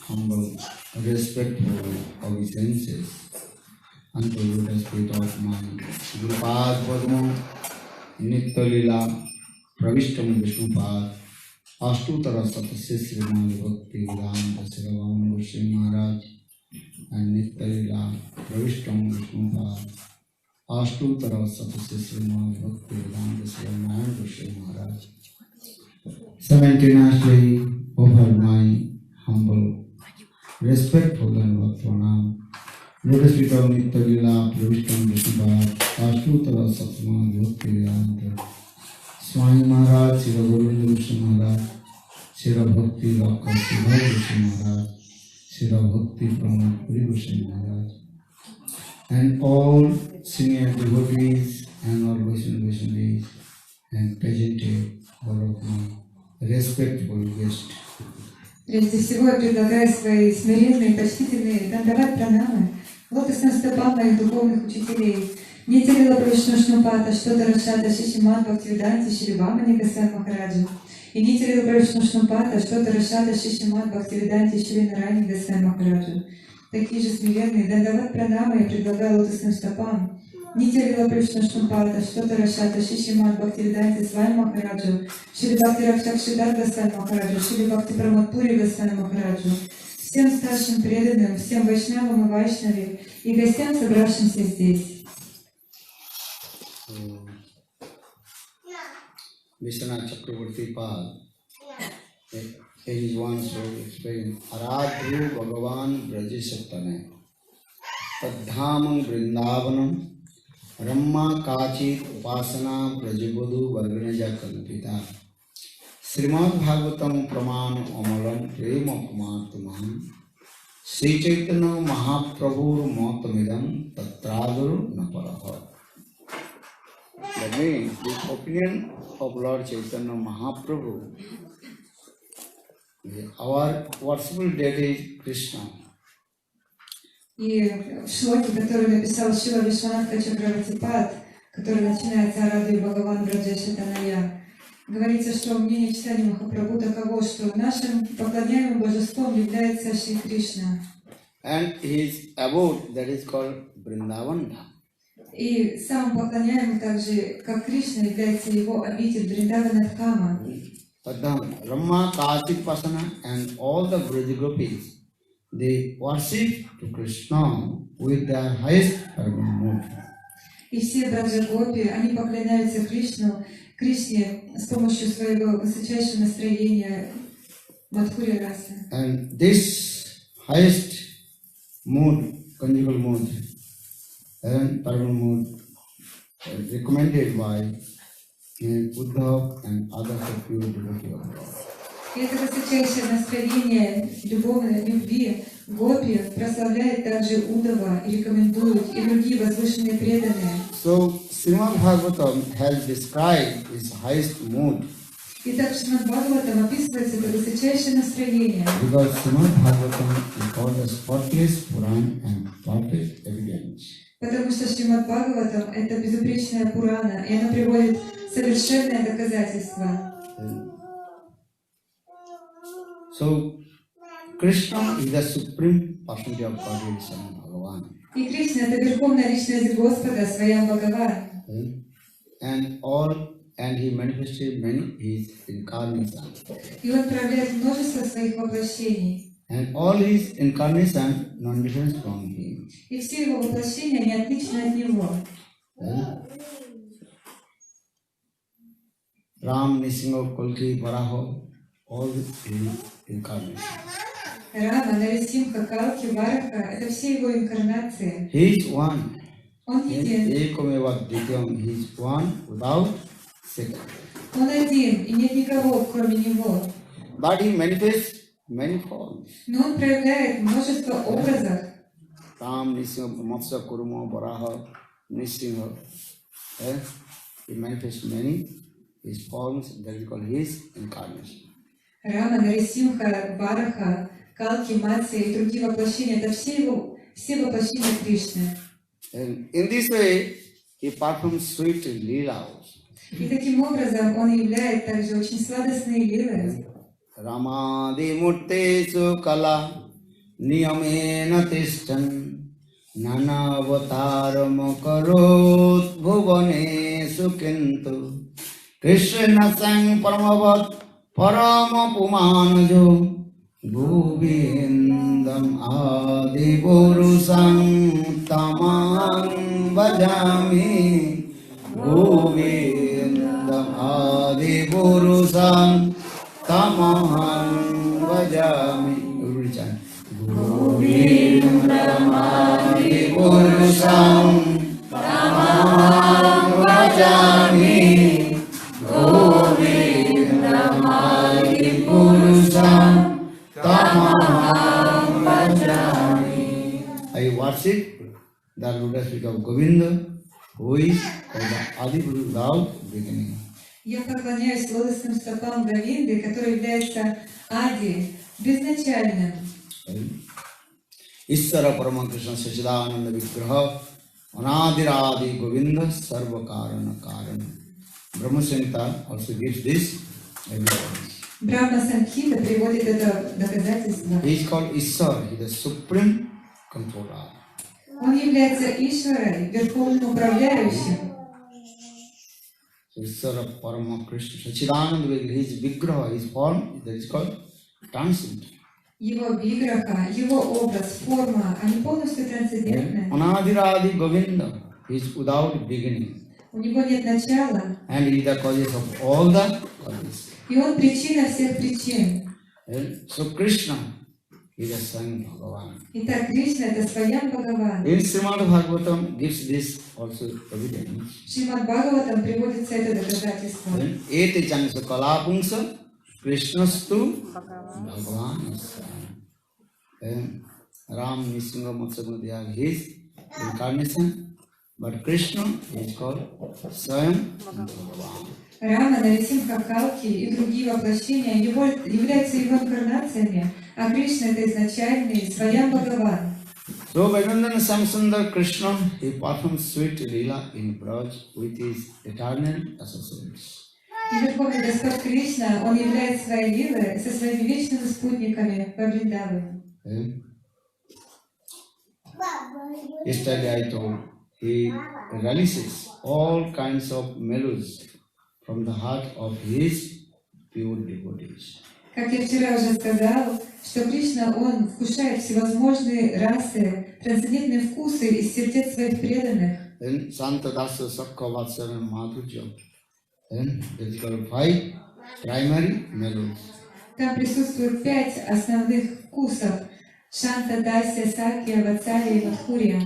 humble, respectful obeisances unto lotus feet of my Gurupad Padma, Nitya Lila, Pravishtam Vishnupad, Ashtutara Satasya Srimad Bhakti Vedanta Sravaman Goswami Maharaj, and Nitya Lila, Pravishtam Vishnupad, Ashtutara Satasya Srimad Bhakti Vedanta Sravaman Goswami Maharaj. 17th offer my humble, respectful and pranam. Lotus feet of Nitya Lila, Pravishtam Vishnupad, Ashtutara Satsama Bhakti Vedanta Swami Maharaj, Sri Govinda Goswami Maharaj, Sri Bhakti Rakha Sri Goswami Maharaj, Sri Bhakti Pramod Puri Goswami Maharaj, and all senior devotees and all Vaishnavis and presented all of my respectful guests. Прежде всего я предлагаю свои смиренные, почтительные дандават пранамы лотосным стопам моих духовных учителей. Нитя Лила Правишнушнупата, Штота Рашата Шишимат Бхактивиданти Шривамани Госвами Махараджу. И Нитя Лила Правишнушнупата, Штота Рашата Шишимат Бхактивиданти Шривинарани Госвами Махараджу. Такие же смиренные дандават пранамы я предлагаю лотосным стопам. Нитя Лила Правишнушнупата, Штота Рашата Шишимат Бхактивиданти Свами Махараджу. Шри Бхакти Ракшакшидар Госвами Махараджу, Шри Бхакти Прамод Пури Госвами Махараджу, всем старшим преданным, всем вайшнавам и вайшнаве и гостям, собравшимся здесь. Vishwanath Chakravarti Pad, he once explained, Aradhu Bhagavan Brajasatane, Tadhamam Vrindavanam, Ramma Kachit Upasana Brajabodhu Varganaja Kalpita, Srimad Bhagavatam Praman Amalam Prema Kumartumam, Sri Chaitanya Mahaprabhu Motamidam Tatradur Naparaha. That means the opinion of Lord Chaitanya Mahaprabhu, our worshipful deity is Krishna. И в шлоке, который написал Шрила Вишванатха Чакравартипад, который начинается «Араду Бхагаван Браджешатаная», говорится, что мнение читания Махапрабху таково, что нашим поклоняемым божеством является Шри Кришна. And his abode, that is called Vrindavan. И самым поклоняемым также, как Кришна, является его обитель Вриндаванадхама. Tadam Rama Kachit Pasana and all the Brajagopis, they worship to Krishna with their highest urban mood. И все Браджагопи, они поклоняются Кришне с помощью своего высочайшего настроения Мадхури расы. And this highest mood, conjugal mood, and urban mood, recommended by Uddhav and others of pure devotee of God. И это высочайшее настроение любовной любви Гопи прославляет также Удава и рекомендует и другие возвышенные преданные. So Srimad Bhagavatam has described his highest mood. Итак, в Шримад Бхагаватам описывается это высочайшее настроение. Because Srimad Bhagavatam is called as spotless Puran and perfect evidence. Потому что Шримад Бхагаватам это безупречная Пурана, и она приводит совершенное доказательство. So Krishna is the supreme personality of Godhead, Son Bhagavan. И Кришна это верховная личность Господа, Своям Бхагаван. And he manifested many his incarnations. И он проявляет множество своих воплощений. And all his incarnations non-different from him. И все его воплощения не отличны от него. Ram, Nisingha, Kalki, Varaha, all his incarnations. Рама, Нарисимха, Калки, Вараха – это все его инкарнации. He is one. Он един. Ekameva Dityam, he is one without second. Он один, и нет никого, кроме него. But he manifests many forms. Но он проявляет множество образов. Ram, Nisingha, Matsya, Kuruma, Varaha, Nisingha. He manifests many his forms, that is called his incarnation. Рама, Нарисимха, Вараха, Калки, Матсya и другие воплощения – это все воплощения Кришны. And in this way, he performs sweet leelas. И таким образом он являет также очень сладостные лилы. Ramadi Murtesu Kala niyamena tishtan nanavataram karot bhuvanesu kintu Krishna sang paramavat parama pumanajo govindam adi purusam tamang bhajami govindam adi purusam tamang bhajami. Everybody chant. Govindam adi purusam tamang bhajami Govindam adi purusam tamaham bhajami. I worship the lotus feet of Govinda, who is called the Adi Purusha without beginning. Я поклоняюсь лотосным стопам Говинды, который является Ади, безначальным. Ishvara Parama Krishna Sachidananda Vigraha Anadiradi Govinda Sarva Karana Karana. Brahma Samhita also gives this evidence. Брахма Самхита приводит это доказательство. He is called Ishvara, he is the supreme controller. Он является Ишварой, верховным управляющим. So Ishvara Parama Krishna Sachidananda Vigraha, his Vigraha, his form, that is called transcendent. Его виграха, его образ, форма, они полностью трансцендентны. Anadiradi Govinda, he is without beginning. У него нет начала, And he is the causes of all the causes. и он причина всех причин. So Krishna is the Swayam Bhagavan. Итак, Кришна — это Своям Бхагаван. In Srimad Bhagavatam gives this also evidence. Шримад Бхагаватам приводится это доказательство. Ete Chansa Kalapungsa Krishnastu Bhagavan. Ram Nisinga Matsamadhyā his incarnation, but Krishna is called Swayam Bhagavan. Рама, Нарисимха, Калки и другие воплощения являются его инкарнациями, а Кришна — это изначальный Своям Бхагаван. So Vaidandana Samsundar Krishna, he performs sweet lila in Braj with his eternal associates. И Верховный Господь Кришна, он является своей лилой со своими вечными спутниками по Вриндавану. Yesterday I told, he releases all kinds of melodies from the heart of his pure devotees. Как я вчера уже сказал, что Кришна, он вкушает всевозможные расы, трансцендентные вкусы из сердец своих преданных. Then Santadasa Sakha Vatsana Madhurya. Then there is called 5 primary melodies. Там присутствует 5 основных вкусов: Шанта, Дася, Сакья, Ватсалия и Мадхурья.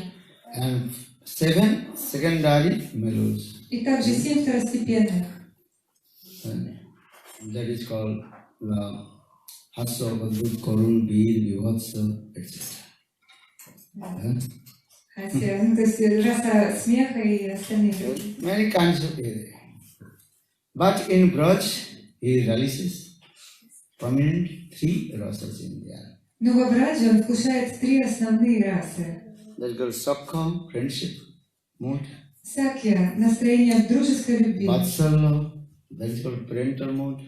And 7 secondary melodies. И также 7 второстепенных. And that is called Hasya, Advut, Karun, Bir, Vivhatsa, etc. Хася, ну, то есть раса смеха и остальные. Many kinds of area. But in Braj, he releases prominent 3 rasas in there. Но во Браджи он вкушает 3 основные расы. That is called Sakha, friendship, mood. Сакья — настроение дружеской любви. Vatsala, that is called parental mood.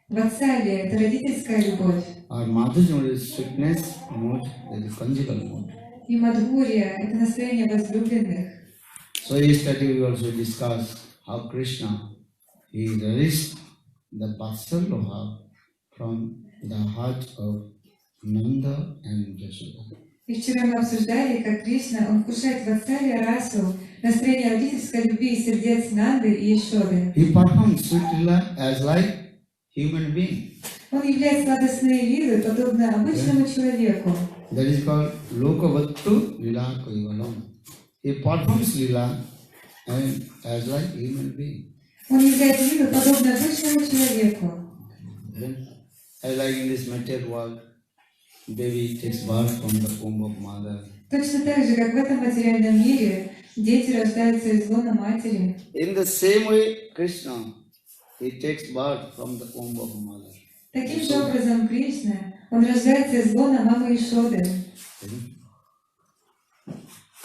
Ватсалия — это родительская любовь. Or Madhurya is sweetness mood, that is conjugal mood. И Мадхурья — это настроение возлюбленных. So yesterday we also discussed how Krishna, he released the Vatsalya from the heart of Nanda and Yashoda. И вчера мы обсуждали, как Кришна, он вкушает ватсалия расу, настроение родительской любви из сердец Нанды и Ешоды. He performs sweet lila as like human being. Он является сладостной лилой, подобно обычному человеку. That is called Lokavattu Lila Kaivalam. He performs lila and as like human being. Он является лилой, подобно обычному человеку. As like in this material world, baby takes birth from the womb of mother. Точно так же, как в этом материальном мире, дети рождаются из лона матери. In the same way, Krishna, he takes birth from the womb of mother. Таким же образом Кришна, он рождается из лона мамы Ешоды.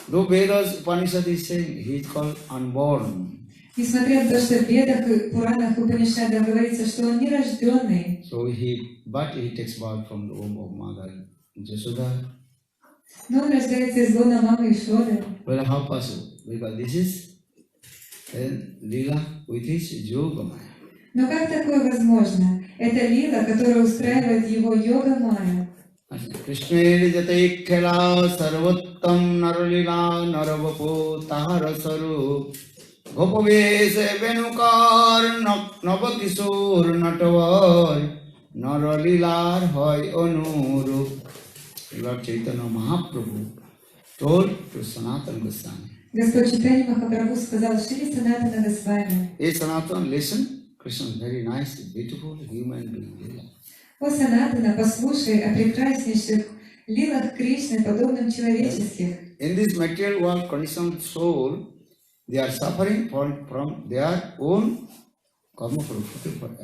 Though Vedas Upanishad is saying he is called unborn. Несмотря на то, что в Ведах, и Пуранах, и Упанишадах говорится, что он нерожденный, So he takes birth from the womb of mother Yashoda. Но он рождается из лона мамы Ишоды. Well, how possible? Because this is Leela with his Yogamaya. Но как такое возможно? Это лила, которая устраивает его йога Майя. Krishna jate khela sarvottam narlila narvapo tahara sarup gopavese venukar navakishor natvar narlilar hoy anurup. Lord Chaitanya Mahaprabhu told to Sanatana Goswami. Господь Чайтанья Махапрабху сказал Шри Санатана Госвами: Hey Sanatana, listen. Krishna is very nice, beautiful human being. Leela. «О Санатана, послушай о прекраснейших лилах Кришны, подобным человеческих». In this material world, conditioned soul, they are suffering from their own karma for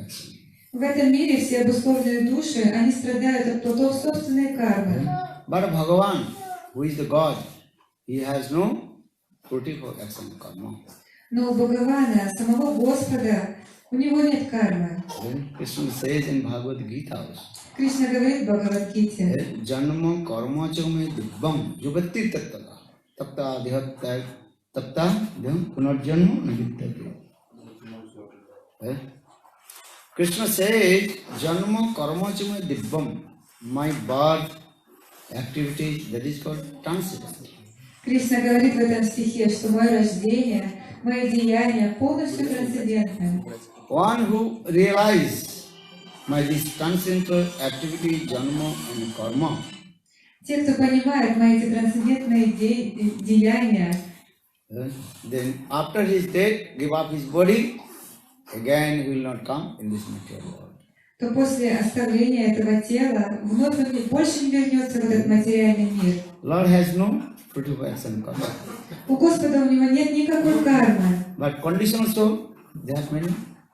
action. В этом мире все обусловленные души, они страдают от плодов собственной кармы. But Bhagavan, who is the God, he has no fruitive for action karma. Но у Бхагавана, самого Господа, у него нет кармы. Then Krishna says in Bhagavad Gita also, Кришна говорит в Бхагавад-гите: Janma karma chame dibbam yugati tattva tapta dehatta tapta deham punarjanma navidyate. Krishna says, Janma karma chame dibbam, my birth activity, that is called transcendental. Кришна говорит в этом стихе, что мое рождение, мои деяния полностью трансцендентны. One who realizes my this transcendental activity, janma and karma, Те, кто понимает мои эти трансцендентные деяния, then after his death, give up his body, again he will not come in this material world. то после оставления этого тела вновь он больше не вернется в этот материальный мир. Lord has no fruitive action karma. У Господа у него нет никакой кармы, But conditional soul, they have many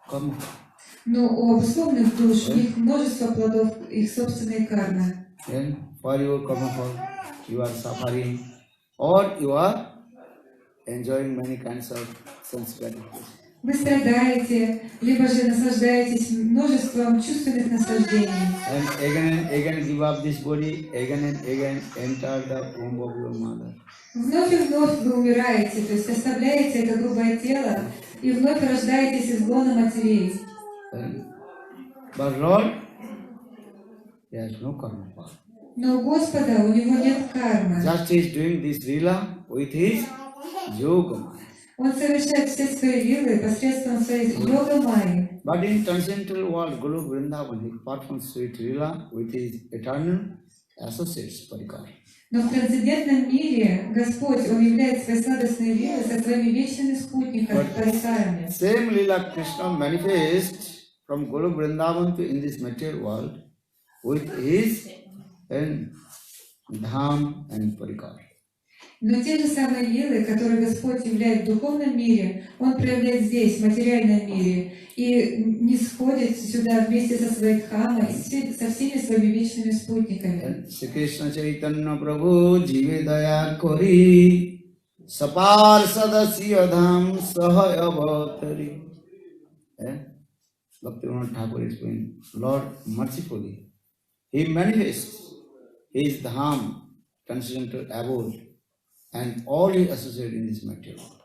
karma. но у обусловленных душ у них множество плодов их собственной кармы. Then for your karma fall, you are suffering or you are enjoying many kinds of sense gratification. Вы страдаете, либо же наслаждаетесь множеством чувственных наслаждений. And again give up this body, again and again enter the womb of your mother. Вновь и вновь вы умираете, то есть оставляете это грубое тело и вновь рождаетесь из лона матерей. But Lord, he has no karma power. Но у Господа у него нет кармы. Just he is doing this lila with his yoga. Он совершает все свои лилы посредством своей йога-майи. But in transcendental world, Guru Vrindavan, he performs sweet lila with his eternal associates, Parikar. Но в трансцендентном мире Господь, Он являет свои сладостные лилы со своими вечными спутниками, парикарами. Same lila Krishna manifests from Guru Vrindavan to in this material world with his dham and Parikar. Но те же самые лилы, которые Господь являет в духовном мире, Он проявляет здесь, в материальном мире, и не сходит сюда вместе со своей дхамой, со всеми своими вечными спутниками. Shri Krishna Chaitanya Prabhu Jive Daya Kori Sapar Sadasya Dham Sahay Avatari. Bhaktivinoda Thakur explained, Lord mercifully, he manifests his dham, transcendental abode, and all he associated in this material world.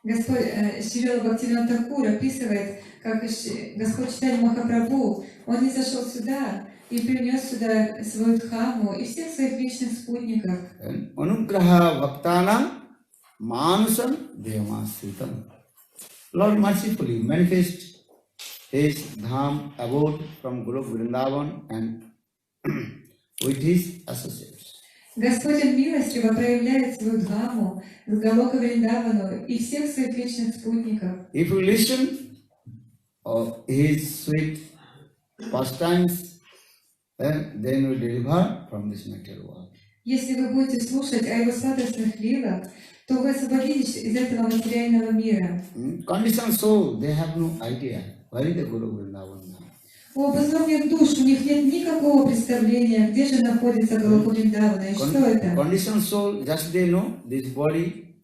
Господь Шрила Бхактивинода Тхакур описывает, как Господь Чайтанья Махапрабху, Он не зашел сюда и принес сюда свою дхаму и всех своих вечных спутников. Anugraha Bhaktana Manusam Devamasritam. Lord mercifully manifests his dham abode from Guru Vrindavan and with his associates. Господь Он милостиво проявляет свою дхаму с Галока Вриндавану и всех своих вечных спутников. If you listen his sweet pastimes, then we deliver from this material world. Если вы будете слушать о Его сладостных лилах, то вы освободитесь из этого материального мира. Conditioned soul, they have no idea where is the Guru Vrindavan now. У обусловленных душ у них нет никакого представления, где же находится Галока Вриндавана и что это. Conditioned soul, just they know this body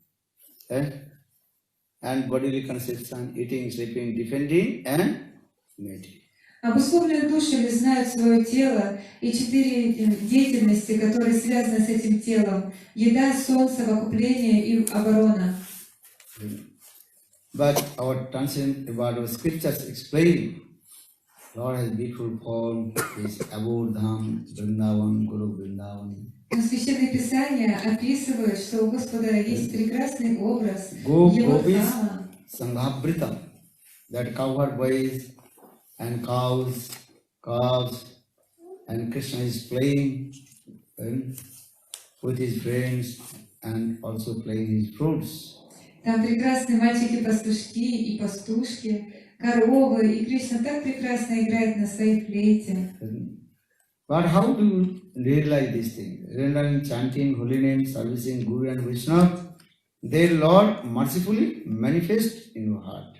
and bodily conception, eating, sleeping, defending and mating. Обусловленные душами знают свое тело и 4 деятельности, которые связаны с этим телом. Еда, сон, совокупление и оборона. But our translation about our scriptures explain Lord has beautiful form, is abode dham, Vrindavan, Guru Vrindavan. Но Священное Писание описывает, что у Господа есть прекрасный образ Go Его Gopis храма. Sanghabritam, that covered boys and cows, calves, and Krishna is playing with his friends and also playing his fruits. Там прекрасные мальчики-пастушки и пастушки, коровы, и Кришна так прекрасно играет на своей флейте. But how do you realize this thing? Rendering, chanting, holy name, servicing Guru and Vishnu, their Lord mercifully manifest in your heart.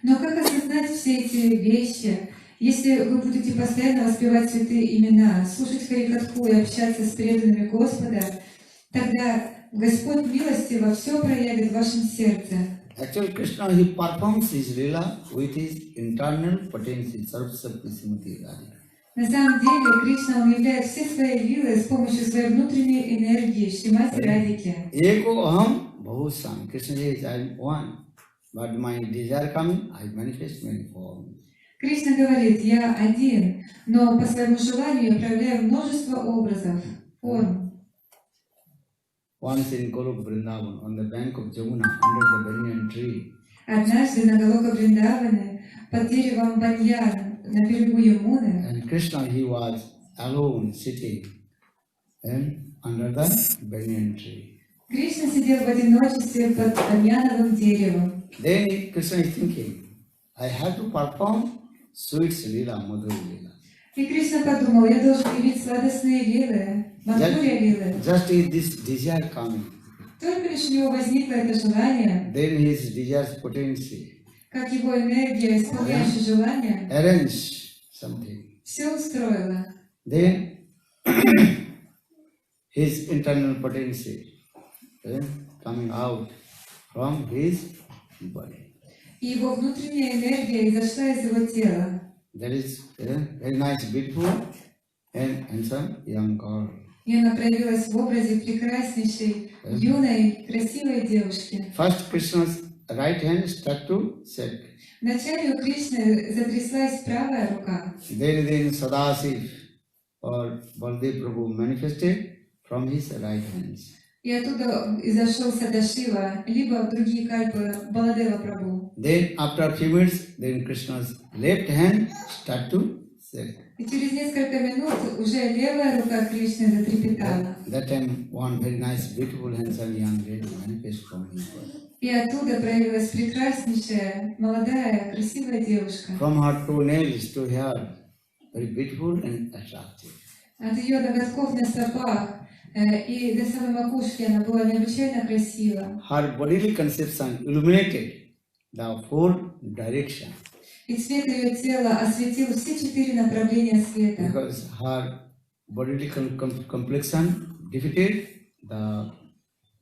Но как осознать все эти вещи, если вы будете постоянно воспевать святые имена, слушать Харикатху и общаться с преданными Господа, тогда Господь милостиво все проявит в вашем сердце. Actually, Krishna, he performs his lila with his internal potency, Sarvasapti Srimati Radhika. На самом деле, Кришна, он являет все свои лилы с помощью своей внутренней энергии, Шримати Радхики. Eko aham bahusam. Krishna says, I am one, but my desire coming, I manifest many forms. Кришна говорит, я один, но по своему желанию я проявляю множество образов, форм. Once in Golok Vrindavan, on the bank of Jamuna, under the banyan tree, Однажды на Галока Вриндаване, под деревом баньян, на берегу Ямуны, and Krishna, he was alone sitting under the banyan tree. Кришна сидел в одиночестве под баньяновым деревом. Then Krishna is thinking, I have to perform sweet lila, madhur lila. И Кришна подумал, я должен явить сладостные лилы, мадхурья лилы. Just is this desire coming, Только лишь у него возникло это желание, then his desire's potency как его энергия, исполняющая желание, arrange something. все устроила. Then his internal potency coming out from his body. И его внутренняя энергия изошла из его тела. That is very nice, beautiful, and handsome young girl. И она проявилась в образе прекраснейшей, юной, красивой девушки. First, Krishna's right hand start to shake. Вначале у Кришны затряслась правая рука. Then Sadasiv or Baldev Prabhu manifested from his right hands. И оттуда изошел Садашива, либо другие кальпы Баладева Прабху. Then after a few minutes, then Krishna's left hand start to shake. И через несколько минут уже левая рука Кришны затрепетала. That time one very nice, beautiful, handsome young lady manifest from his body. И оттуда проявилась прекраснейшая, молодая, красивая девушка. From her toenails to hair, very beautiful and attractive. От ее ноготков на стопах и до самой макушки она была необычайно красива. Her bodily conception illuminated the four directions И цвет ее тела осветил все 4 направления света. because her bodily complexion defeated the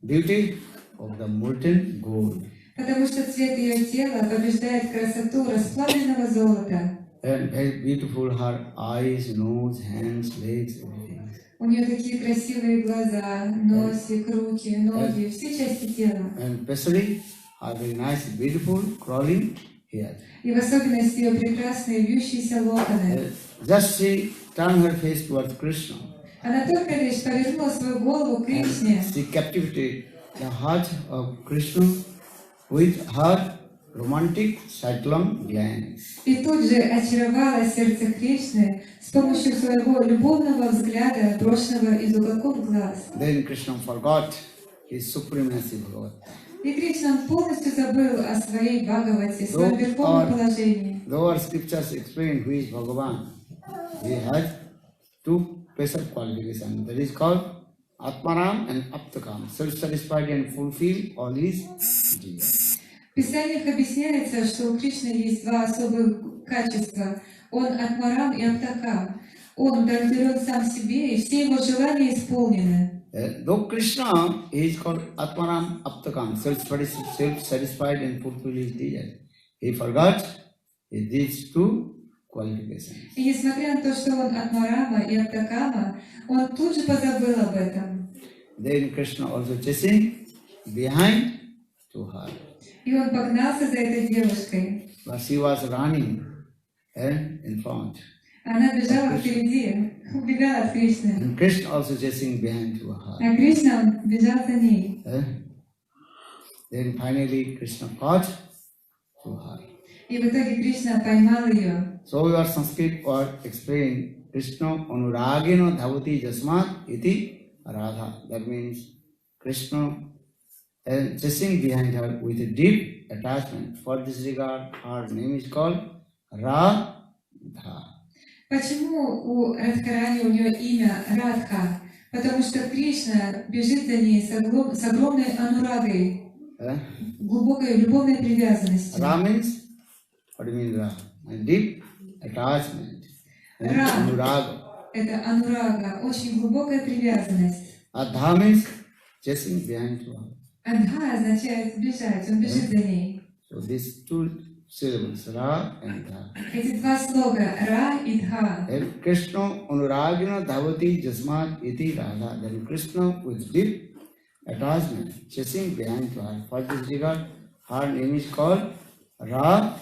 beauty of the molten gold. Потому что цвет ее тела побеждает красоту расплавленного золота. And very beautiful her eyes, nose, hands, legs, everything. У нее такие красивые глаза, носик, руки, ноги, все части тела. And especially her very nice, beautiful crawling hair. И в особенности ее прекрасные вьющиеся локоны. Just she turned her face towards Krishna. Она только лишь повернула свою голову к Кришне. She captivated the heart of Krishna with her romantic cyclone glance. И тут же очаровала сердце Кришны с помощью своего любовного взгляда, брошенного из уголков глаз. Then Krishna forgot his supremacy, Bhagavat. И Кришна полностью забыл о своей Бхагавати, своем верховном положении. Though our scriptures explain who is Bhagavan, he has two special qualifications. That is called Atmaram and Aptakam, self-satisfied and fulfill all his desires. В Писаниях объясняется, что у Кришны есть 2 особых качества. Он Атмарам и Аптакам. Он удовлетворен сам себе, и все его желания исполнены. Though Krishna is called Atmaram Aptakam, self-satisfied and fulfill his desires, he forgot these two qualifications. И несмотря на то, что он от Марама и Аптакама, он тут же позабыл об этом. Then Krishna also chasing behind to her. И он погнался за этой девушкой. But she was running in front. Она бежала впереди, убегала от Кришны. And Krishna also chasing behind to her. А Кришна, он бежал за ней. Then finally Krishna caught to her. И в итоге Кришна поймал ее. So your Sanskrit word explain Krishna anuragino dhavati jasmat iti radha. That means Krishna chasing behind her with a deep attachment. For this regard, her name is called Radha. Почему у Радхарани, у нее имя Радха? Потому что Кришна бежит за ней с огромной анурагой, глубокой любовной привязанностью. Ra means, what do you mean Ra? A deep attachment. Anuraga. Это анурага, очень глубокая привязанность. Adha means chasing behind her. Адха означает бежать, он бежит за ней. So these two syllables, Ra and Dha. Эти два слога Ра и Дха. Then Krishna anuragina dhavati jasmat iti radha. Then Krishna with deep attachment, chasing behind her. For this regard, her name is called Radha.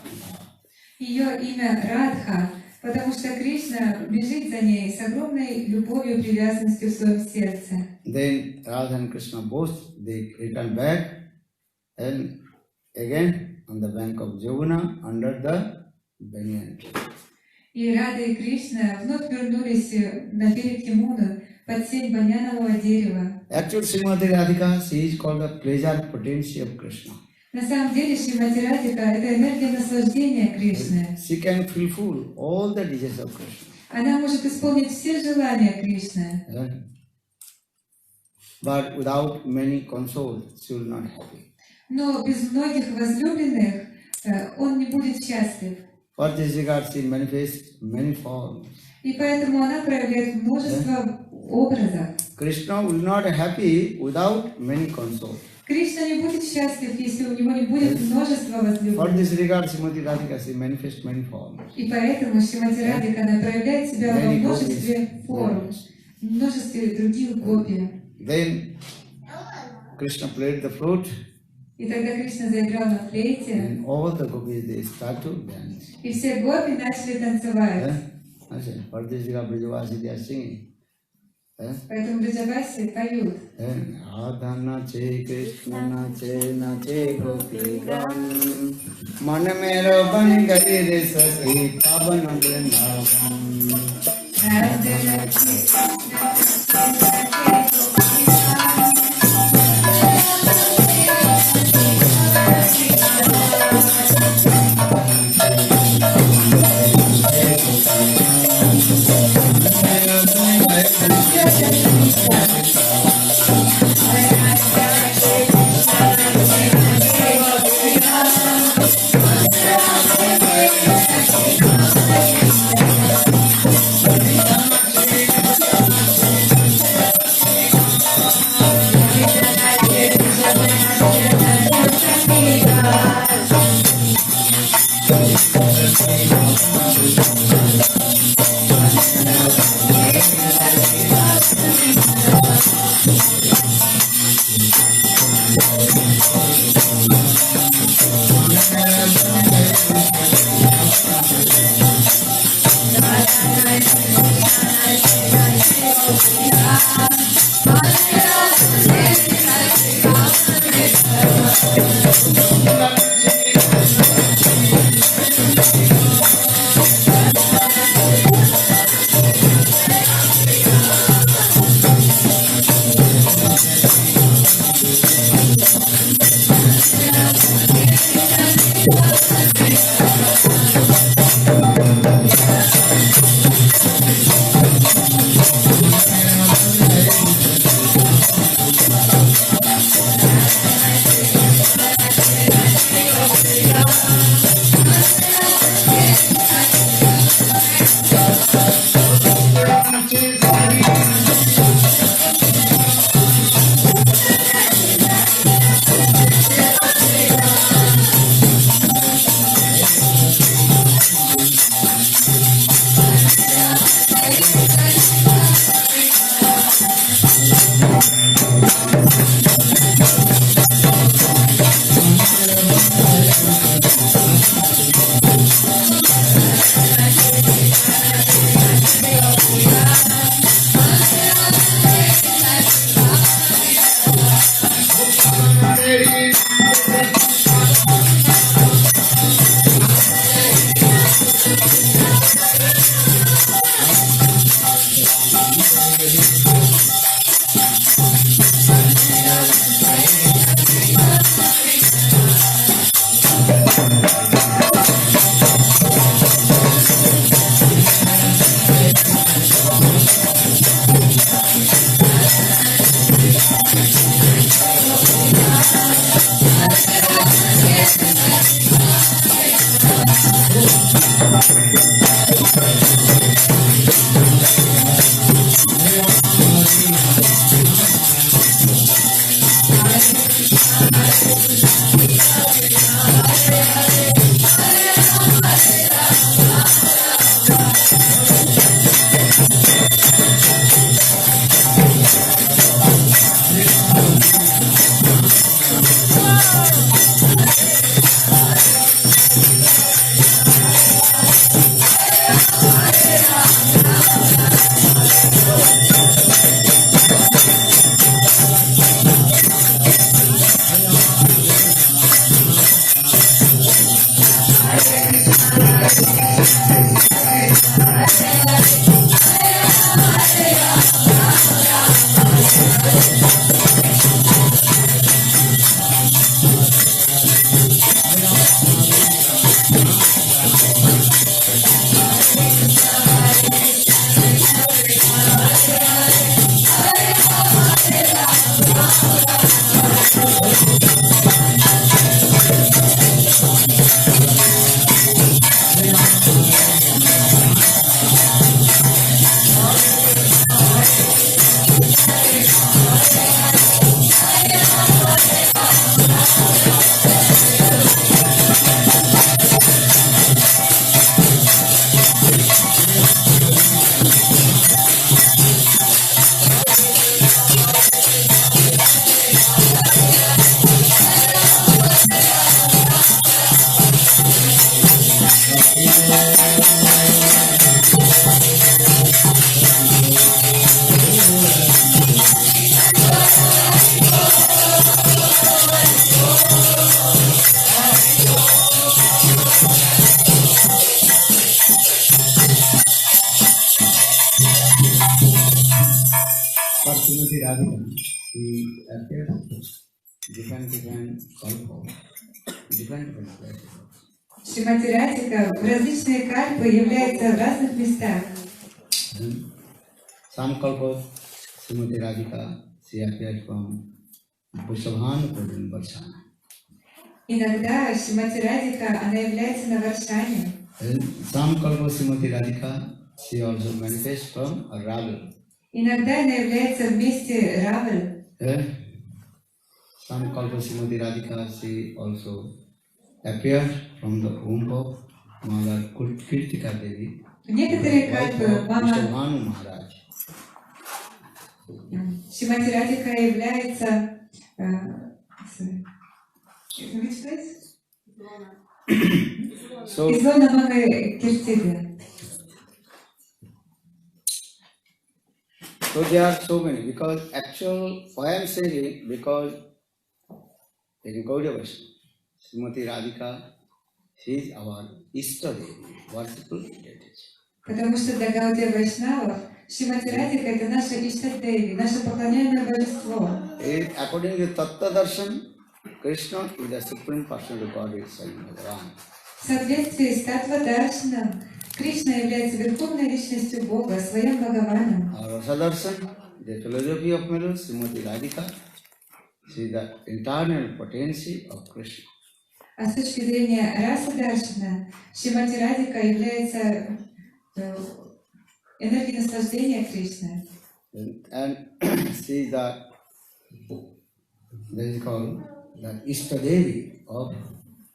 Ее имя Радха, потому что Кришна бежит за ней с огромной любовью и привязанностью в своем сердце. Then Radha and Krishna both, they return back and again on the bank of Jamuna under the banyan tree. И Рада и Кришна вновь вернулись на берег Ямуны под сень баньянового дерева. Actually, Srimati Radhika, she is called the pleasure potency of Krishna. На самом деле Шримати Радхика — это энергия наслаждения Кришны. She can fulfill all the desires of Krishna. Она может исполнить все желания Кришны. But without many consoles, she will not happy. Но без многих возлюбленных он не будет счастлив. For this regard, she manifests many forms. И поэтому она проявляет множество образов. Krishna will not happy without many consoles. Кришна не будет счастлив, если у него не будет множества For возлюбленных. this regard, Srimati Radhika, she manifests many forms. И поэтому Шримати Радхика, она проявляет себя во множестве форм, в множестве других гопи. Then Krishna played the flute, И тогда Кришна заиграл на флейте, and all the gopis they start to dance. и все гопи начали танцевать. For this regard, Brijavasi they are singing. Поэтому Бриджаваси поют. Radha nache Krishna nache gopi gan man mero ban gai re sasi pavan vrindavan. Radha nache Srimati Radhika, she appears different kalpa, different places. Шримати Радика в различные кальпы является в разных местах. Some kalpas, Srimati Radhika, she appears from Vrishabhanupur in Varshana. Иногда Шримати Радика, она является на Варшане. Some kalpas, Srimati Radhika, she also manifests from Ravel. Иногда она является в месте Равель. Some kalpas, Srimati Radhika, she also appears from the womb of Mother Kirtika Devi, В некоторые кальпы мама Vrishabhanu Maharaj. Шримати Радика является... Which place? So, Из зоны мамы Киртиды. so there are so many, because actual, why I am saying, because in Gaudiya Vaishnava, Srimati Radhika, she is our Ishta Devi, worshipful deity. Потому что для Гаудия Вайшнавов Шримати Радика это наша Иштат Деви, наше поклоняемое божество. According to Tattva Darshan, Krishna is the supreme personality of God, is Swayam Bhagavan. В соответствии с Таттва Даршаном, Кришна является верховной личностью Бога, своим Бхагаваном. Rasa Darshan, the philosophy of Melu, Srimati Radhika, she is the internal potency of Krishna. А с точки зрения Раса Даршана, Шримати Радика является энергией наслаждения Кришны. And she is the, that is called the Ishta Devi of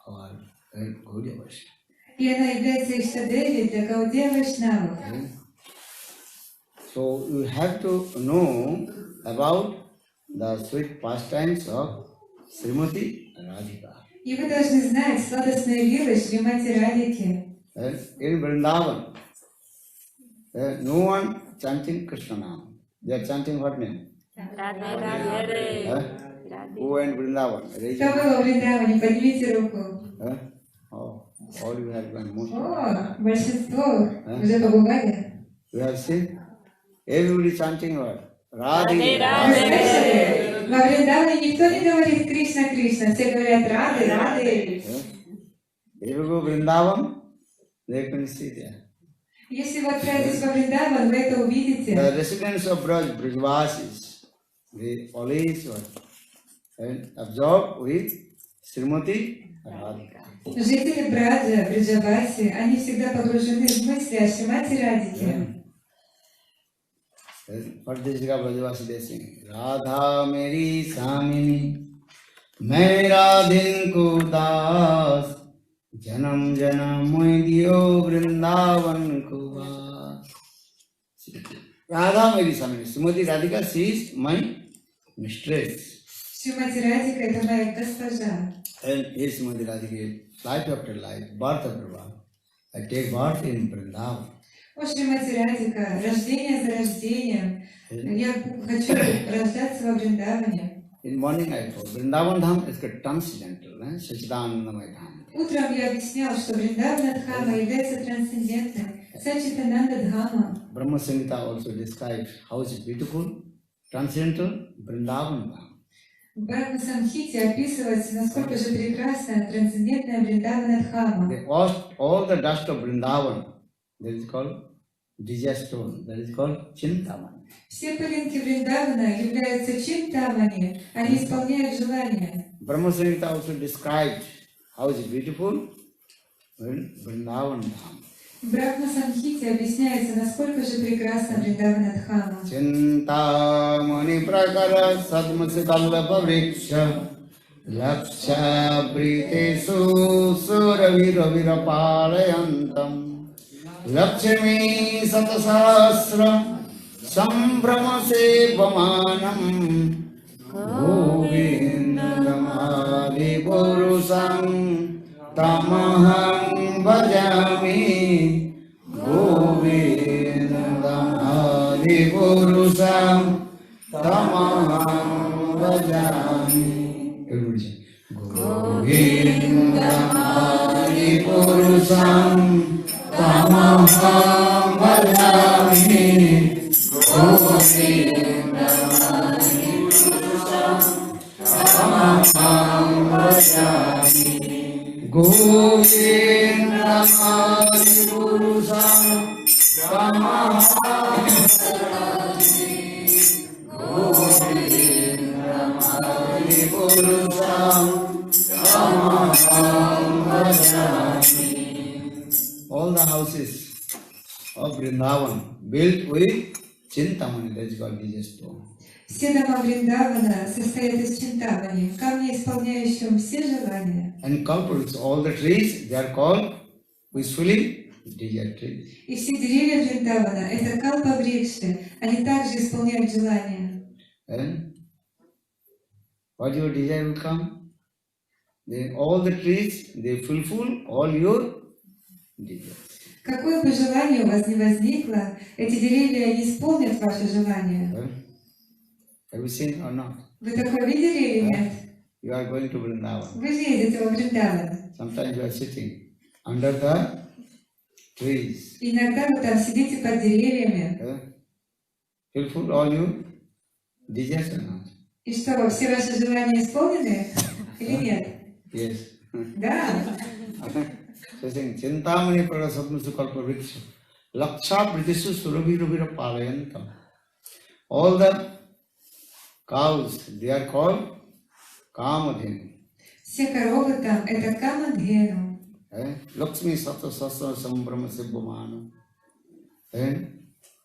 our Gaudiya Vaishnava. И она является Иштадеви для Гаудия Вайшнавов. So you have to know about the sweet pastimes of Srimati Radhika. И вы должны знать сладостные вилы Шримати Радики. In Vrindavan, no one chanting Krishna Nam. They are chanting what name? Who in Vrindavan? Raise Кто your был во Вриндаване? Поднимите руку. hand. Oh, all you have done, most. О, большинство уже побывали. You have seen? Everybody chanting what? Radhe. Вы Radhe. слышали? Во Вриндаване никто не говорит Кришна, Кришна. Все говорят Рады, Рады. If you go Vrindavan, they can see there. Если вы отправитесь во Вриндаван, вы это увидите. The residents of Braj, Brijvasis, they always what? And absorb with Srimati Radhika. Жители Браджа, Бриджаваси, они всегда погружены в мысли о Шримати Радике. What this Jagah Brajvasi they sing? Radha meri samini, main Radhin ko das, janam janam moi diyo Vrindavan ko vaas. Radha meri samini, Srimati Radhika, she is my mistress. Шримати Радика – это моя госпожа. And is Srimati Radhika, life after life, birth after birth. I take birth in Vrindavan. О, Шримати Радика, рождение за рождением. Я хочу рождаться во Вриндаване. In morning I told, Vrindavan Dham is a transcendental, Sachidanandamaya Dham. Утром я объяснял, что Вриндавана Дхама является трансцендентной, Сачитананда Дхама. Brahma Samhita also describes how is it beautiful, transcendental Vrindavan Dham. В Брахма Самхите описывается, насколько же прекрасна трансцендентная Вриндавана Дхама. They washed all the dust of Vrindavan, that is called desire stone, that is called Chintamani. Все пылинки Вриндавана являются чинтамани, они исполняют желания. Brahma Samhita also describes how is it beautiful, Vrindavan Dham. В Брахма Самхите объясняется, насколько же прекрасна Вриндавана Дхама. Chintamani prakara sadmasi kallapa vriksha laksha britesu suravira palayantam lakshmi satasasra sambramase vamanam govindamadi purusam tamaham bhajami govindamadi purusam tamaham bhajami. Everybody say, govindamadi purusam tamaham bhajami govindamadi All the houses of Vrindavan built with Chintamani, that is called DJ stone. Все дома Вриндавана состоят из чинтамани, камня, исполняющего все желания. And culprits, all the trees, they are called peacefully DJ trees. И все деревья Вриндавана — это калпа-врикши, они также исполняют желания. And what your desire will come? Then all the trees, they fulfill all your desires. Какое бы желание у вас ни возникло, эти деревья не исполнят ваше желание. Have you seen or not? Вы такое видели или нет? You are going to Vrindavan. Вы же едете во Вриндаван. Sometimes you are sitting under the trees. Иногда вы там сидите под деревьями. Fulfill all your desires or not? И что, все ваши желания исполнены или нет? Yes. Да. So saying, Chintamani Prasatnusu Kalpa Vriksha Laksha Pritisu Surabhi Rubira Palayanta. All the cows, they are called Kamadhenu. Все коровы там — это камадхену. Lakshmi Sata Sasa Sambrahma Sibbhamana.